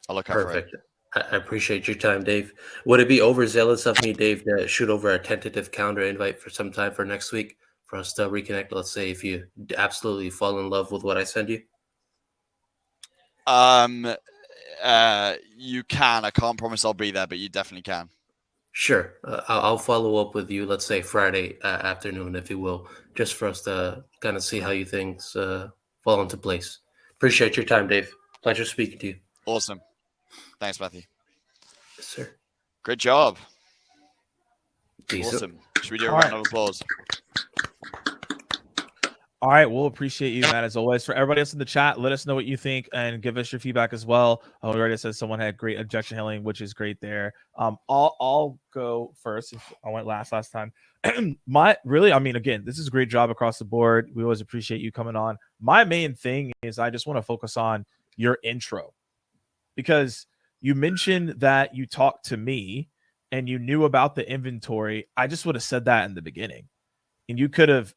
I'll look out for it. Perfect. I appreciate your time, Dave. Would it be overzealous of me, Dave, to shoot over a tentative calendar invite for some time for next week for us to reconnect? Let's say if you absolutely fall in love with what I send you. You can. I can't promise I'll be there, but you definitely can. Sure. I'll follow up with you, let's say Friday afternoon, if you will, just for us to kind of see how you things fall into place. Appreciate your time, Dave. Pleasure speaking to you. Awesome. Thanks, Matthew. Yes, sir. Great job. Decent. Awesome. Should we do a All round right. of applause? All right, we'll appreciate you, Matt, as always. For everybody else in the chat, let us know what you think and give us your feedback as well. We already said someone had great objection handling, which is great there. I'll go first. If I went last time. Again, this is a great job across the board. We always appreciate you coming on. My main thing is I just want to focus on your intro, because you mentioned that you talked to me and you knew about the inventory. I just would have said that in the beginning, and you could have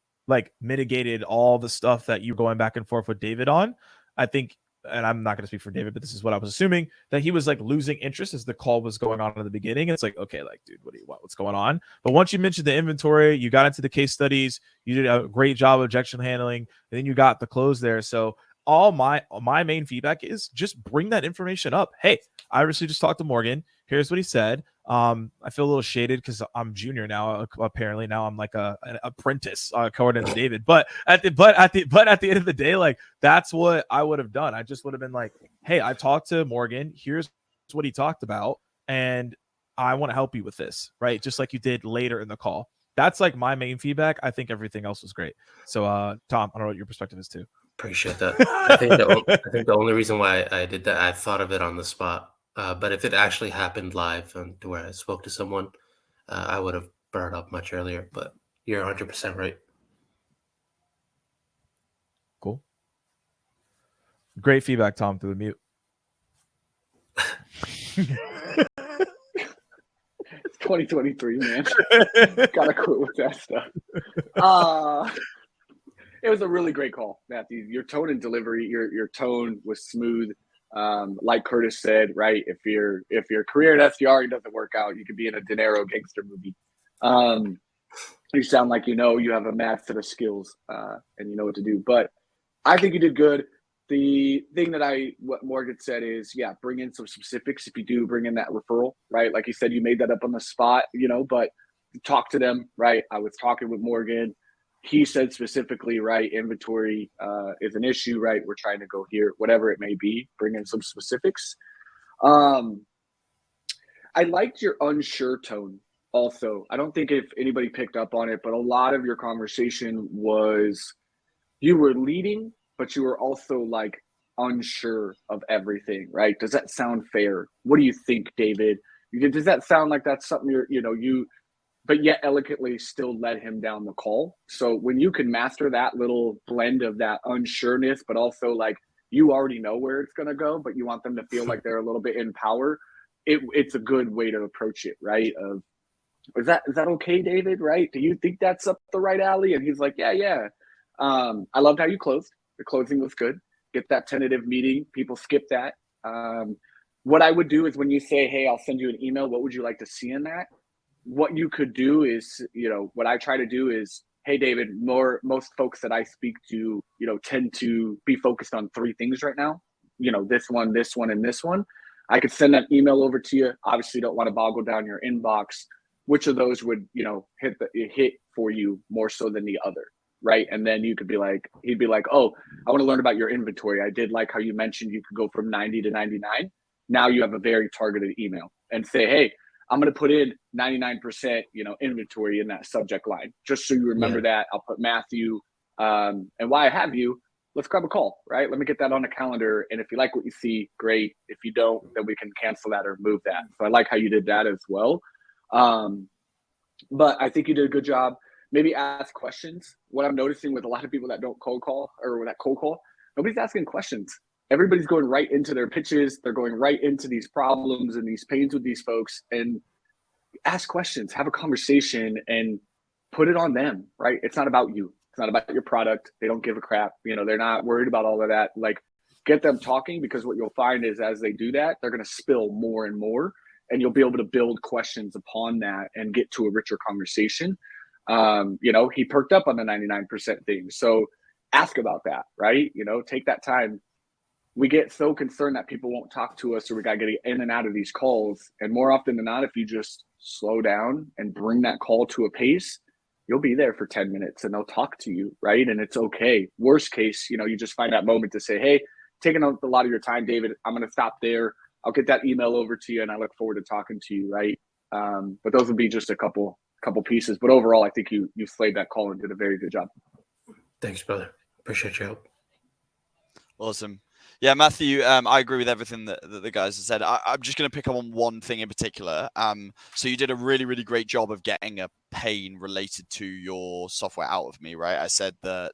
mitigated all the stuff that you're going back and forth with David on. I think, and I'm not going to speak for David, but this is what I was assuming, that he was losing interest as the call was going on in the beginning. It's okay, dude, what do you want? What's going on? But once you mentioned the inventory, you got into the case studies, you did a great job of objection handling, and then you got the close there. So all my main feedback is just bring that information up. Hey, I recently just talked to Morgan. Here's what he said. I feel a little shaded because I'm junior now. Apparently now I'm an apprentice, according to David. But at the end of the day, that's what I would have done. I just would have been hey, I talked to Morgan. Here's what he talked about, and I want to help you with this, right? Just like you did later in the call. That's my main feedback. I think everything else was great. So, Tom, I don't know what your perspective is too. Appreciate that. I think the only reason why I did that, I thought of it on the spot. But if it actually happened live and to where I spoke to someone, I would have brought it up much earlier. But you're 100% right. Cool. Great feedback, Tom, through the mute. It's 2023, man. Gotta quit with that stuff. It was a really great call, Matthew. Your tone and delivery, your tone was smooth. Like Curtis said, right? If your career in SDR doesn't work out, you could be in a De Niro gangster movie. You sound like you have a mad set of skills and you know what to do. But I think you did good. The thing what Morgan said is, bring in some specifics if you do bring in that referral, right? Like you said, you made that up on the spot, but talk to them, right? I was talking with Morgan. He said specifically, right, inventory is an issue, right? We're trying to go here, whatever it may be. Bring in some specifics. I liked your unsure tone also. I don't think if anybody picked up on it, but a lot of your conversation was you were leading, but you were also unsure of everything, right? Does that sound fair? What do you think, David? Does that sound like that's something but yet elegantly still led him down the call? So when you can master that little blend of that unsureness, but also you already know where it's going to go, but you want them to feel like they're a little bit in power, it's a good way to approach it, right? Is that okay, David? Right? Do you think that's up the right alley? And he's like, yeah. I loved how you closed. The closing was good. Get that tentative meeting. People skip that. What I would do is when you say, hey, I'll send you an email, what would you like to see in that? What you could do is, what I try to do is, hey, David, most folks that I speak to, tend to be focused on three things right now. This one, and this one. I could send that email over to you. Obviously, don't want to boggle down your inbox. Which of those would, hit for you more so than the other, right? And then you could be he'd be like, oh, I want to learn about your inventory. I did like how you mentioned you could go from 90 to 99. Now you have a very targeted email and say, hey, I'm going to put in 99%, inventory in that subject line, just so you remember that. I'll put Matthew. And while I have you, let's grab a call, right? Let me get that on the calendar. And if you like what you see, great. If you don't, then we can cancel that or move that. So I like how you did that as well. But I think you did a good job. Maybe ask questions. What I'm noticing with a lot of people that don't cold call, nobody's asking questions. Everybody's going right into their pitches. They're going right into these problems and these pains with these folks, and ask questions, have a conversation, and put it on them, right? It's not about you. It's not about your product. They don't give a crap. They're not worried about all of that. Get them talking, because what you'll find is as they do that, they're going to spill more and more, and you'll be able to build questions upon that and get to a richer conversation. He perked up on the 99% thing. So ask about that, right? Take that time. We get so concerned that people won't talk to us, or we got to get in and out of these calls. And more often than not, if you just slow down and bring that call to a pace, you'll be there for 10 minutes and they'll talk to you, right? And it's okay. Worst case, you just find that moment to say, hey, taking a lot of your time, David, I'm going to stop there. I'll get that email over to you and I look forward to talking to you, right? But those would be just a couple pieces. But overall, I think you slayed that call and did a very good job. Thanks, brother. Appreciate your help. Awesome. Yeah, Matthew, I agree with everything that the guys have said. I'm just going to pick up on one thing in particular. So you did a really, really great job of getting a pain related to your software out of me, right? I said that,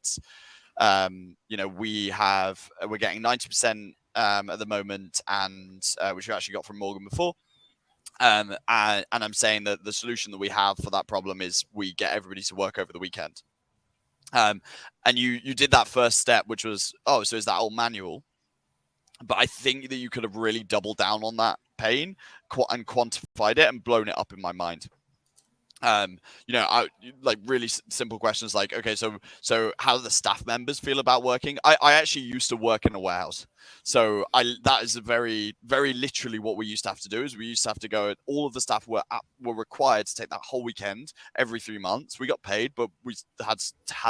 we're getting 90% at the moment, and which we actually got from Morgan before. And I'm saying that the solution that we have for that problem is we get everybody to work over the weekend. And you did that first step, which was, so is that all manual? But I think that you could have really doubled down on that pain and quantified it and blown it up in my mind. I like really simple questions like, okay, so how do the staff members feel about working? I actually used to work in a warehouse. So that is a very, very literally what we used to have to do is we used to have to go, all of the staff were required to take that whole weekend every 3 months. We got paid, but we had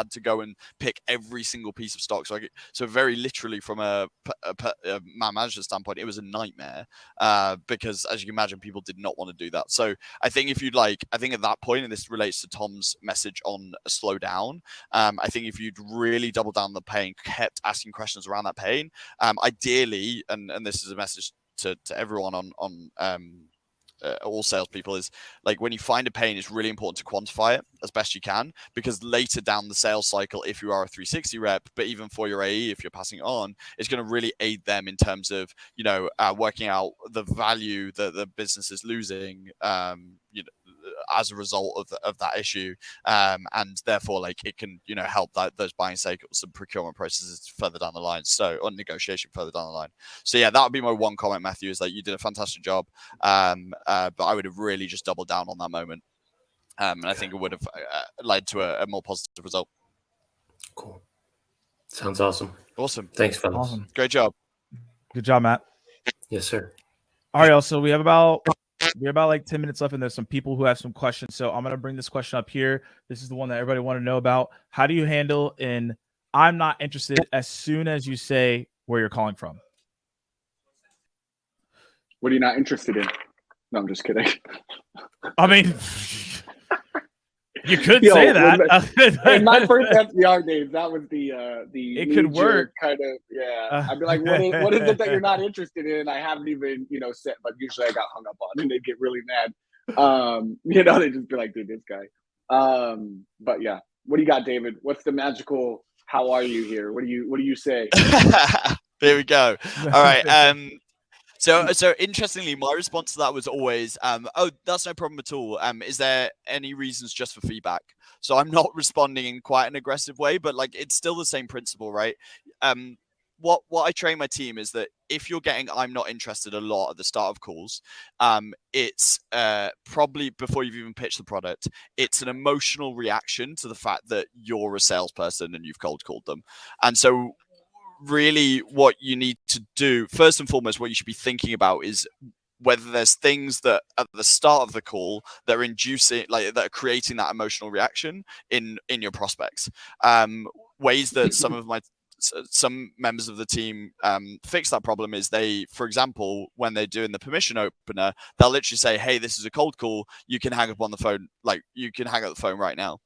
to go and pick every single piece of stock. So very literally from a man manager standpoint, it was a nightmare because as you can imagine, people did not want to do that. So I think I think at that point, and this relates to Tom's message on a slow down, I think if you'd really doubled down on the pain, kept asking questions around that pain, ideally, and this is a message to everyone on all salespeople, is like when you find a pain, it's really important to quantify it as best you can, because later down the sales cycle, if you are a 360 rep, but even for your AE, if you're passing it on, it's going to really aid them in terms of working out the value that the business is losing as a result of that issue, and therefore like it can help those buying cycles and procurement processes further down the line, or negotiation further down the line. So yeah, that would be my one comment, Matthew, is that you did a fantastic job, but I would have really just doubled down on that moment, and I think it would have led to a more positive result. Cool. Sounds awesome. Awesome. Thanks, fellas. Awesome. Great job. Good job, Matt. Yes, sir. All right, also we have about like 10 minutes left, and there's some people who have some questions. So I'm gonna bring this question up here. This is the one that everybody want to know about. How do you handle an "I'm not interested" as soon as you say where you're calling from? What are you not interested in? No, I'm just kidding. I mean, you could say that. In my first SDR days, that was the it could work kind of. Yeah, I'd be like, what is it that you're not interested in? I haven't even said, but usually I got hung up on and they get really mad. They just be like, dude, this guy. But yeah, what do you got, David? What's the magical "how are you" here? What do you say? There we go. All right. So interestingly, my response to that was always, "Oh, that's no problem at all. Is there any reasons just for feedback?" So I'm not responding in quite an aggressive way, but like it's still the same principle, right? What I train my team is that if you're getting "I'm not interested" a lot at the start of calls, it's probably before you've even pitched the product. It's an emotional reaction to the fact that you're a salesperson and you've cold called them, and so really what you need to do first and foremost, what you should be thinking about is whether there's things that at the start of the call that are inducing, like that are creating that emotional reaction in your prospects. Ways that some members of the team fix that problem is they, for example, when they're doing the permission opener, they'll literally say, "Hey, this is a cold call. You can hang up on the phone. Like you can hang up the phone right now."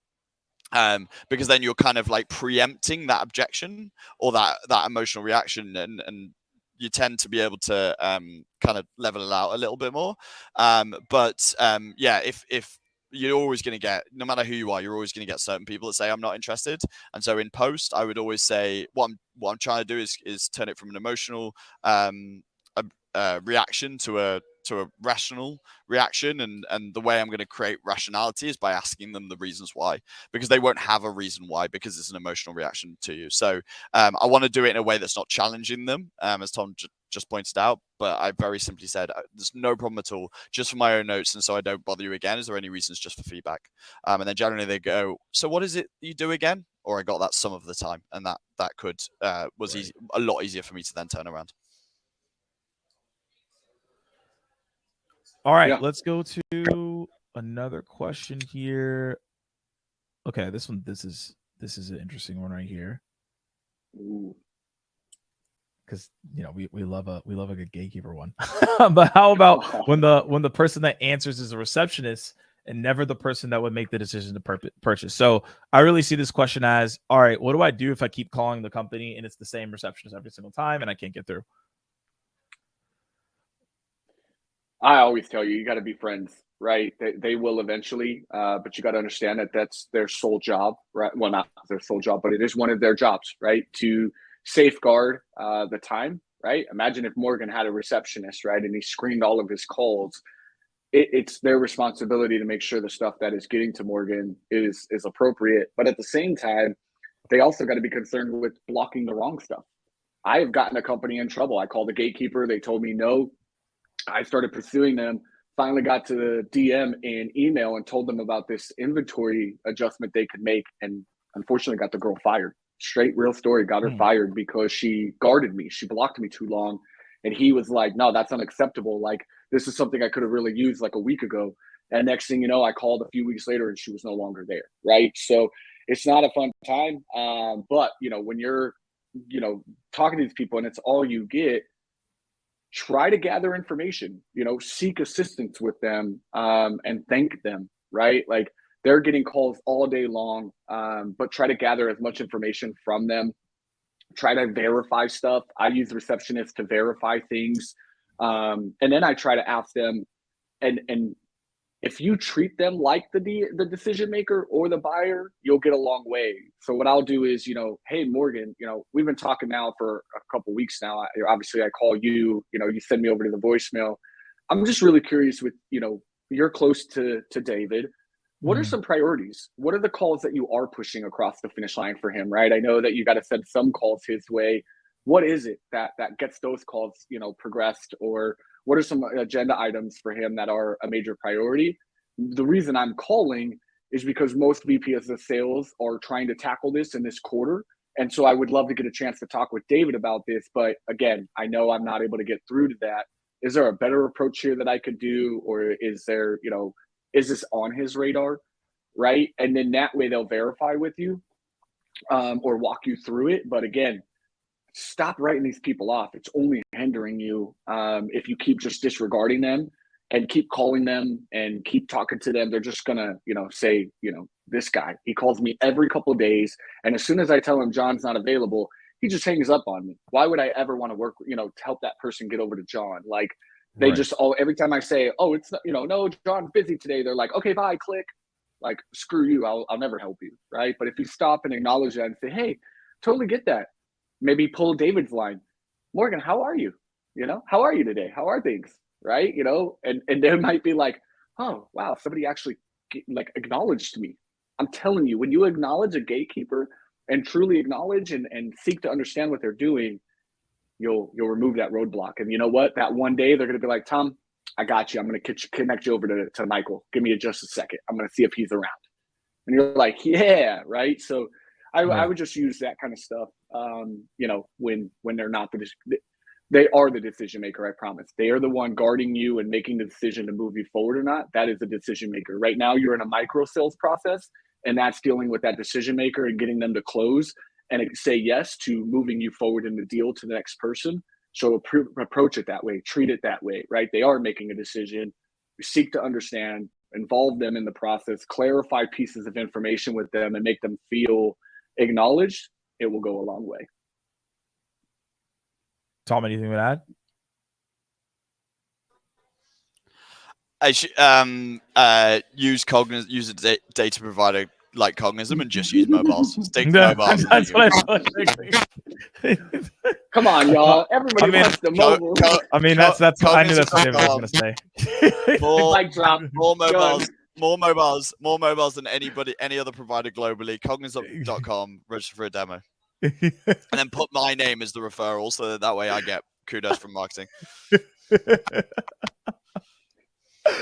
Because then you're kind of like preempting that objection or that emotional reaction, and you tend to be able to kind of level it out a little bit more. If you're always going to get, no matter who you are, you're always going to get certain people that say "I'm not interested." And so in post, I would always say what I'm trying to do is turn it from an emotional reaction to a rational reaction, and the way I'm going to create rationality is by asking them the reasons why, because they won't have a reason why, because it's an emotional reaction to you. So I want to do it in a way that's not challenging them, as Tom just pointed out, but I very simply said, "There's no problem at all, just for my own notes, and so I don't bother you again, is there any reasons just for feedback?" And then generally they go, "So what is it you do again?" Or "I got that some of the time," and that could was easy, a lot easier for me to then turn around. All right, let's go to another question here. Okay, this is an interesting one right here. Because we love a good gatekeeper one. But how about when the person that answers is a receptionist and never the person that would make the decision to purchase? So I really see this question as, all right, what do I do if I keep calling the company and it's the same receptionist every single time and I can't get through? I always tell you got to be friends, right? They will eventually, but you got to understand that that's their sole job, right? Well, not their sole job, but it is one of their jobs, right? To safeguard the time, right? Imagine if Morgan had a receptionist, right? And he screened all of his calls. It's their responsibility to make sure the stuff that is getting to Morgan is appropriate. But at the same time, they also got to be concerned with blocking the wrong stuff. I have gotten a company in trouble. I called the gatekeeper. They told me no. I started pursuing them, finally got to the DM in email and told them about this inventory adjustment they could make. And unfortunately got the girl fired. Straight real story, got her fired because she guarded me. She blocked me too long. And he was like, no, that's unacceptable. Like, this is something I could have really used like a week ago. And next thing you know, I called a few weeks later and she was no longer there. Right. So it's not a fun time. But, when you're, talking to these people and it's all you get, try to gather information, seek assistance with them, and thank them, right? Like, they're getting calls all day long, but try to gather as much information from them. Try to verify stuff. I use receptionists to verify things. And then I try to ask them, and if you treat them like the decision maker or the buyer, you'll get a long way. So what I'll do is, hey, Morgan, we've been talking now for a couple of weeks now. Obviously, I call you, you send me over to the voicemail. I'm just really curious with, you're close to David. What are some priorities? What are the calls that you are pushing across the finish line for him, right? I know that you got to send some calls his way. What is it that gets those calls, progressed, or what are some agenda items for him that are a major priority? The reason I'm calling is because most VPs of sales are trying to tackle this in this quarter. And so I would love to get a chance to talk with David about this. But again, I know I'm not able to get through to that. Is there a better approach here that I could do? Or is there, is this on his radar? Right. And then that way they'll verify with you or walk you through it. But again, stop writing these people off. It's only hindering you if you keep just disregarding them and keep calling them and keep talking to them. They're just gonna, say, this guy, he calls me every couple of days, and as soon as I tell him John's not available, he just hangs up on me. Why would I ever want to work, to help that person get over to John? Like, they just every time I say, oh, it's no, John's busy today, they're like, okay, bye, click. Like, screw you, I'll never help you, right? But if you stop and acknowledge that and say, hey, totally get that. Maybe pull David's line. Morgan, how are you? How are you today? How are things? Right? And they might be like, oh, wow, somebody actually acknowledged me. I'm telling you, when you acknowledge a gatekeeper and truly acknowledge and seek to understand what they're doing, you'll remove that roadblock. And you know what? That one day they're going to be like, Tom, I got you. I'm going to connect you over to Michael. Give me just a second. I'm going to see if he's around. And you're like, yeah, right? So I would just use that kind of stuff, when they're not they are the decision maker, I promise. They are the one guarding you and making the decision to move you forward or not. That is the decision maker. Right now, you're in a micro sales process, and that's dealing with that decision maker and getting them to close and say yes to moving you forward in the deal to the next person. So approach it that way, treat it that way, right? They are making a decision. Seek to understand, involve them in the process, clarify pieces of information with them, and make them feel acknowledged. It will go a long way. Tom, anything to add? I should use Cognism, use a data provider like Cognism, and just use mobiles. Stick to mobiles. That's what I was thinking. Come on, y'all! Everybody wants the mobile. I mean, that's what I knew that's what David was going to say. More mobiles than any other provider globally. Cognism.com, register for a demo. And then put my name as the referral, so that way I get kudos from marketing. All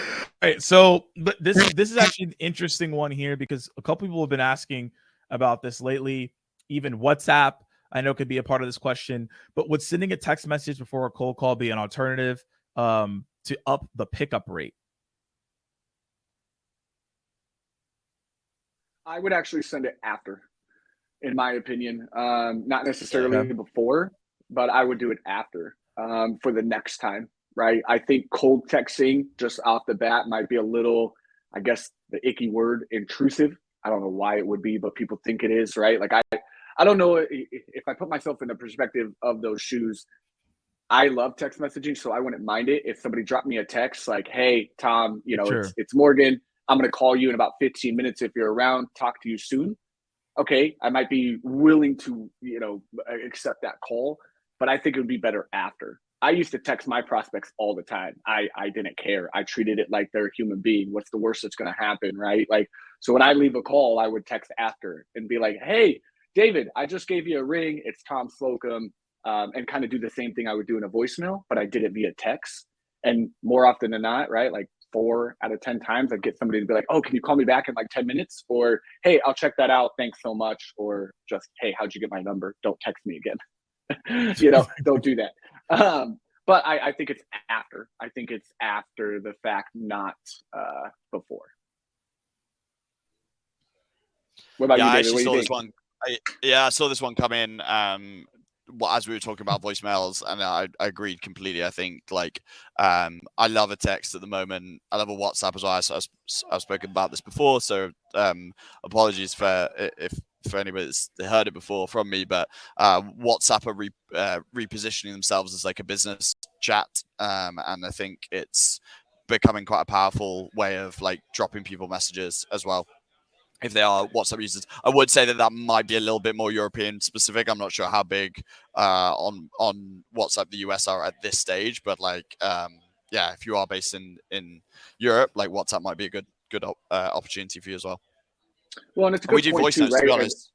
right, so but this is actually an interesting one here because a couple people have been asking about this lately. Even WhatsApp, I know, could be a part of this question. But would sending a text message before a cold call be an alternative to up the pickup rate? I would actually send it after, in my opinion. Not necessarily before, but I would do it after for the next time, right? I think cold texting just off the bat might be a little, I guess the icky word, intrusive. I don't know why it would be, but people think it is, right? Like I don't know if I put myself in the perspective of those shoes. I love text messaging, so I wouldn't mind it if somebody dropped me a text like, "Hey, Tom, Sure. it's Morgan. I'm going to call you in about 15 minutes if you're around. Talk to you soon." Okay, I might be willing to, accept that call, but I think it would be better after. I used to text my prospects all the time. I didn't care. I treated it like they're a human being. What's the worst that's going to happen, right? Like, so when I leave a call, I would text after and be like, "Hey, David, I just gave you a ring. It's Tom Slocum," and kind of do the same thing I would do in a voicemail, but I did it via text. And more often than not, right, like 4 out of 10 times, I'd get somebody to be like, "Oh, can you call me back in like 10 minutes?" Or, "Hey, I'll check that out. Thanks so much." Or just, "Hey, how'd you get my number? Don't text me again." Don't do that. But I think it's after. I think it's after the fact, not before. What about you, I David? actually What do saw you this think? one. I saw this one come in. As we were talking about voicemails, and I agreed completely. I think I love a text at the moment. I love a WhatsApp as well. I've spoken about this before, so apologies for anybody that's heard it before from me. But WhatsApp are repositioning themselves as like a business chat, and I think it's becoming quite a powerful way of like dropping people messages as well, if they are WhatsApp users. I would say that might be a little bit more European specific. I'm not sure how big on WhatsApp the US are at this stage, but if you are based in Europe, like WhatsApp might be a good opportunity for you as well. Well, and it's a And we good do point voice too, notes, to be right? honest.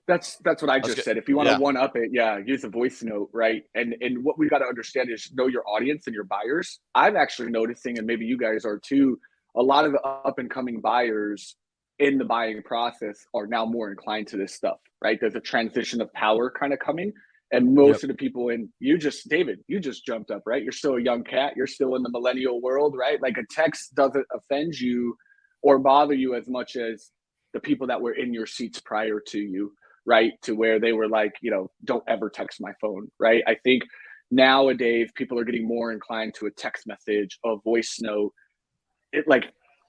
That's what I just said. If you want to one up it, use a voice note, right? And what we got to understand is know your audience and your buyers. I'm actually noticing, and maybe you guys are too, a lot of the up and coming buyers in the buying process are now more inclined to this stuff, right? There's a transition of power kind of coming. And most of the people David, you just jumped up, right? You're still a young cat. You're still in the millennial world, right? Like a text doesn't offend you or bother you as much as the people that were in your seats prior to you, right? To where they were like, don't ever text my phone, right? I think nowadays people are getting more inclined to a text message, a voice note.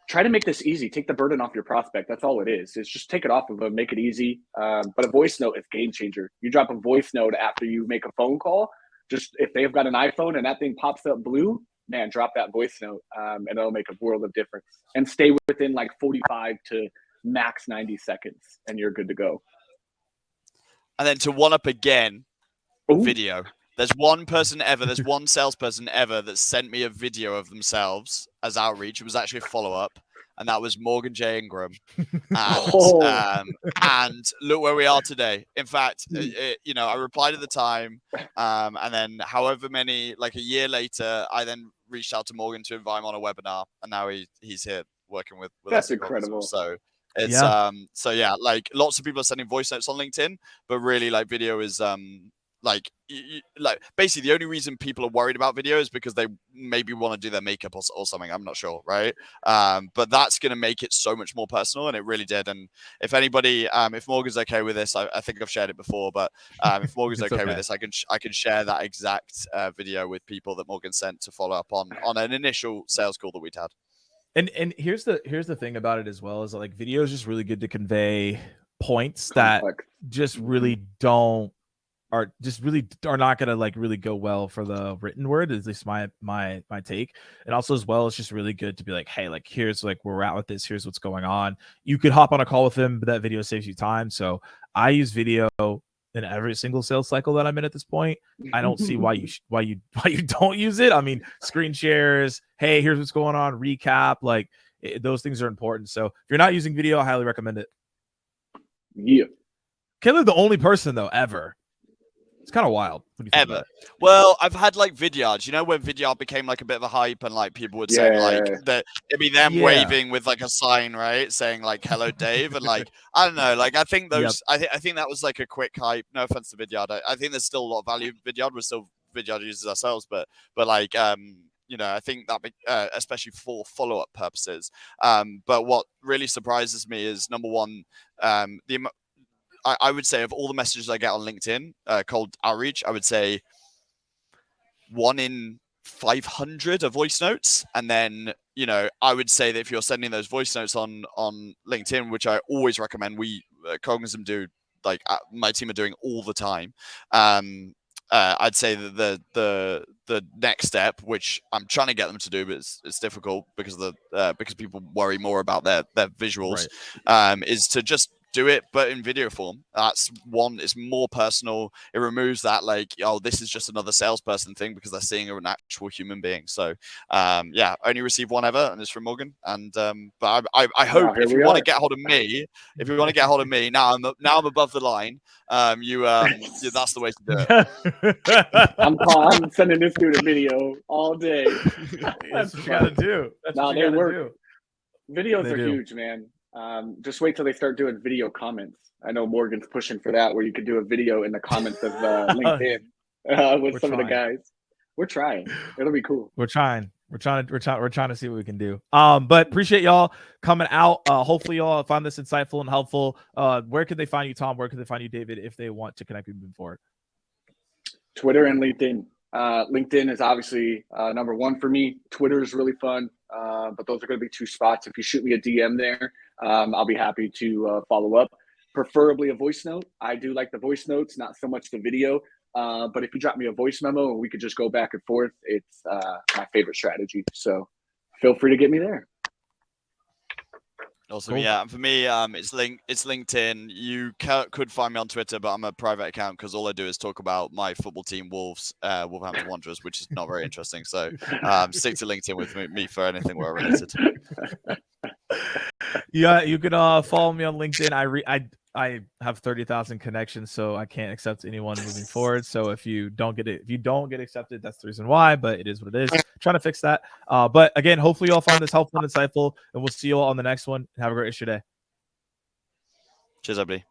Try to make this easy. Take the burden off your prospect. That's all it is. It's just take it off of them, make it easy. But a voice note is game changer. You drop a voice note after you make a phone call. Just if they've got an iPhone and that thing pops up blue, man, drop that voice note, and it'll make a world of difference. And stay within like 45 to max 90 seconds, and you're good to go. And then to one up again, Ooh. Video. There's one salesperson ever that sent me a video of themselves as outreach. It was actually a follow-up, and that was Morgan J Ingram. And look where we are today. In fact, I replied at the time, and then however many, like a year later, I then reached out to Morgan to invite him on a webinar, and now he's here working with us. That's incredible. So it's like lots of people are sending voice notes on LinkedIn, but really like video is basically the only reason people are worried about video is because they maybe want to do their makeup or something. I'm not sure, right? But that's going to make it so much more personal, and it really did. And if anybody, if Morgan's okay with this, I think I've shared it before, but if Morgan's okay with this, I can share that exact video with people that Morgan sent to follow up on an initial sales call that we'd had. And here's the thing about it as well, is like video is just really good to convey points that just really are not gonna like really go well for the written word, at least my take. And also as well, it's just really good to be like, hey, like here's like where we're at with this, here's what's going on. You could hop on a call with him, but that video saves you time. So I use video in every single sales cycle that I'm in at this point. I don't see why you don't use it. I mean, screen shares, hey, here's what's going on, recap, like those things are important. So if you're not using video, I highly recommend it. Yeah. Caleb, the only person though ever. It's kind of wild. Ever. Well, I've had like Vidyard. You know when Vidyard became like a bit of a hype, and like people would say like that it'd be them waving with like a sign, right, saying like "Hello, Dave," and like I don't know, like I think those. I think that was like a quick hype. No offense to Vidyard. I think there's still a lot of value in Vidyard. We're still Vidyard users ourselves, but like I think that especially for follow-up purposes. But what really surprises me is, number one, I would say of all the messages I get on LinkedIn, cold outreach, I would say 1 in 500 are voice notes. And then, I would say that if you're sending those voice notes on LinkedIn, which I always recommend, we Cognism do, like my team are doing all the time. I'd say that the next step, which I'm trying to get them to do, but it's difficult because because people worry more about their visuals, is to just do it, but in video form. That's one. It's more personal. It removes that this is just another salesperson thing, because they're seeing an actual human being. So only received one ever, and it's from Morgan. And but I hope if you want to get hold of me, now I'm above the line. That's the way to do it. I'm sending this dude a video all day. That's what you gotta do. That's what you gotta do. Videos are huge, man. Just wait till they start doing video comments. I know Morgan's pushing for that, where you could do a video in the comments of LinkedIn with some of the guys. We're trying. It'll be cool. We're trying to see what we can do. But appreciate y'all coming out. Hopefully y'all find this insightful and helpful. Where could they find you, Tom? Where could they find you, David, if they want to connect with you moving forward? Twitter and LinkedIn. LinkedIn is obviously number one for me. Twitter is really fun, but those are going to be 2 spots. If you shoot me a DM there, I'll be happy to follow up. Preferably a voice note. I do like the voice notes, not so much the video. But if you drop me a voice memo and we could just go back and forth, it's my favorite strategy. So feel free to get me there. Awesome. Cool. Yeah, and for me, it's LinkedIn. You could find me on Twitter, but I'm a private account because all I do is talk about my football team, Wolverhampton Wanderers, which is not very interesting. So stick to LinkedIn with me for anything we're related. Yeah, you can follow me on LinkedIn. I have 30,000 connections, so I can't accept anyone moving forward. So if you don't get accepted, that's the reason why. But it is what it is. Trying to fix that. But again, hopefully you all find this helpful and insightful, and we'll see you all on the next one. Have a great rest of your day. Cheers, everybody.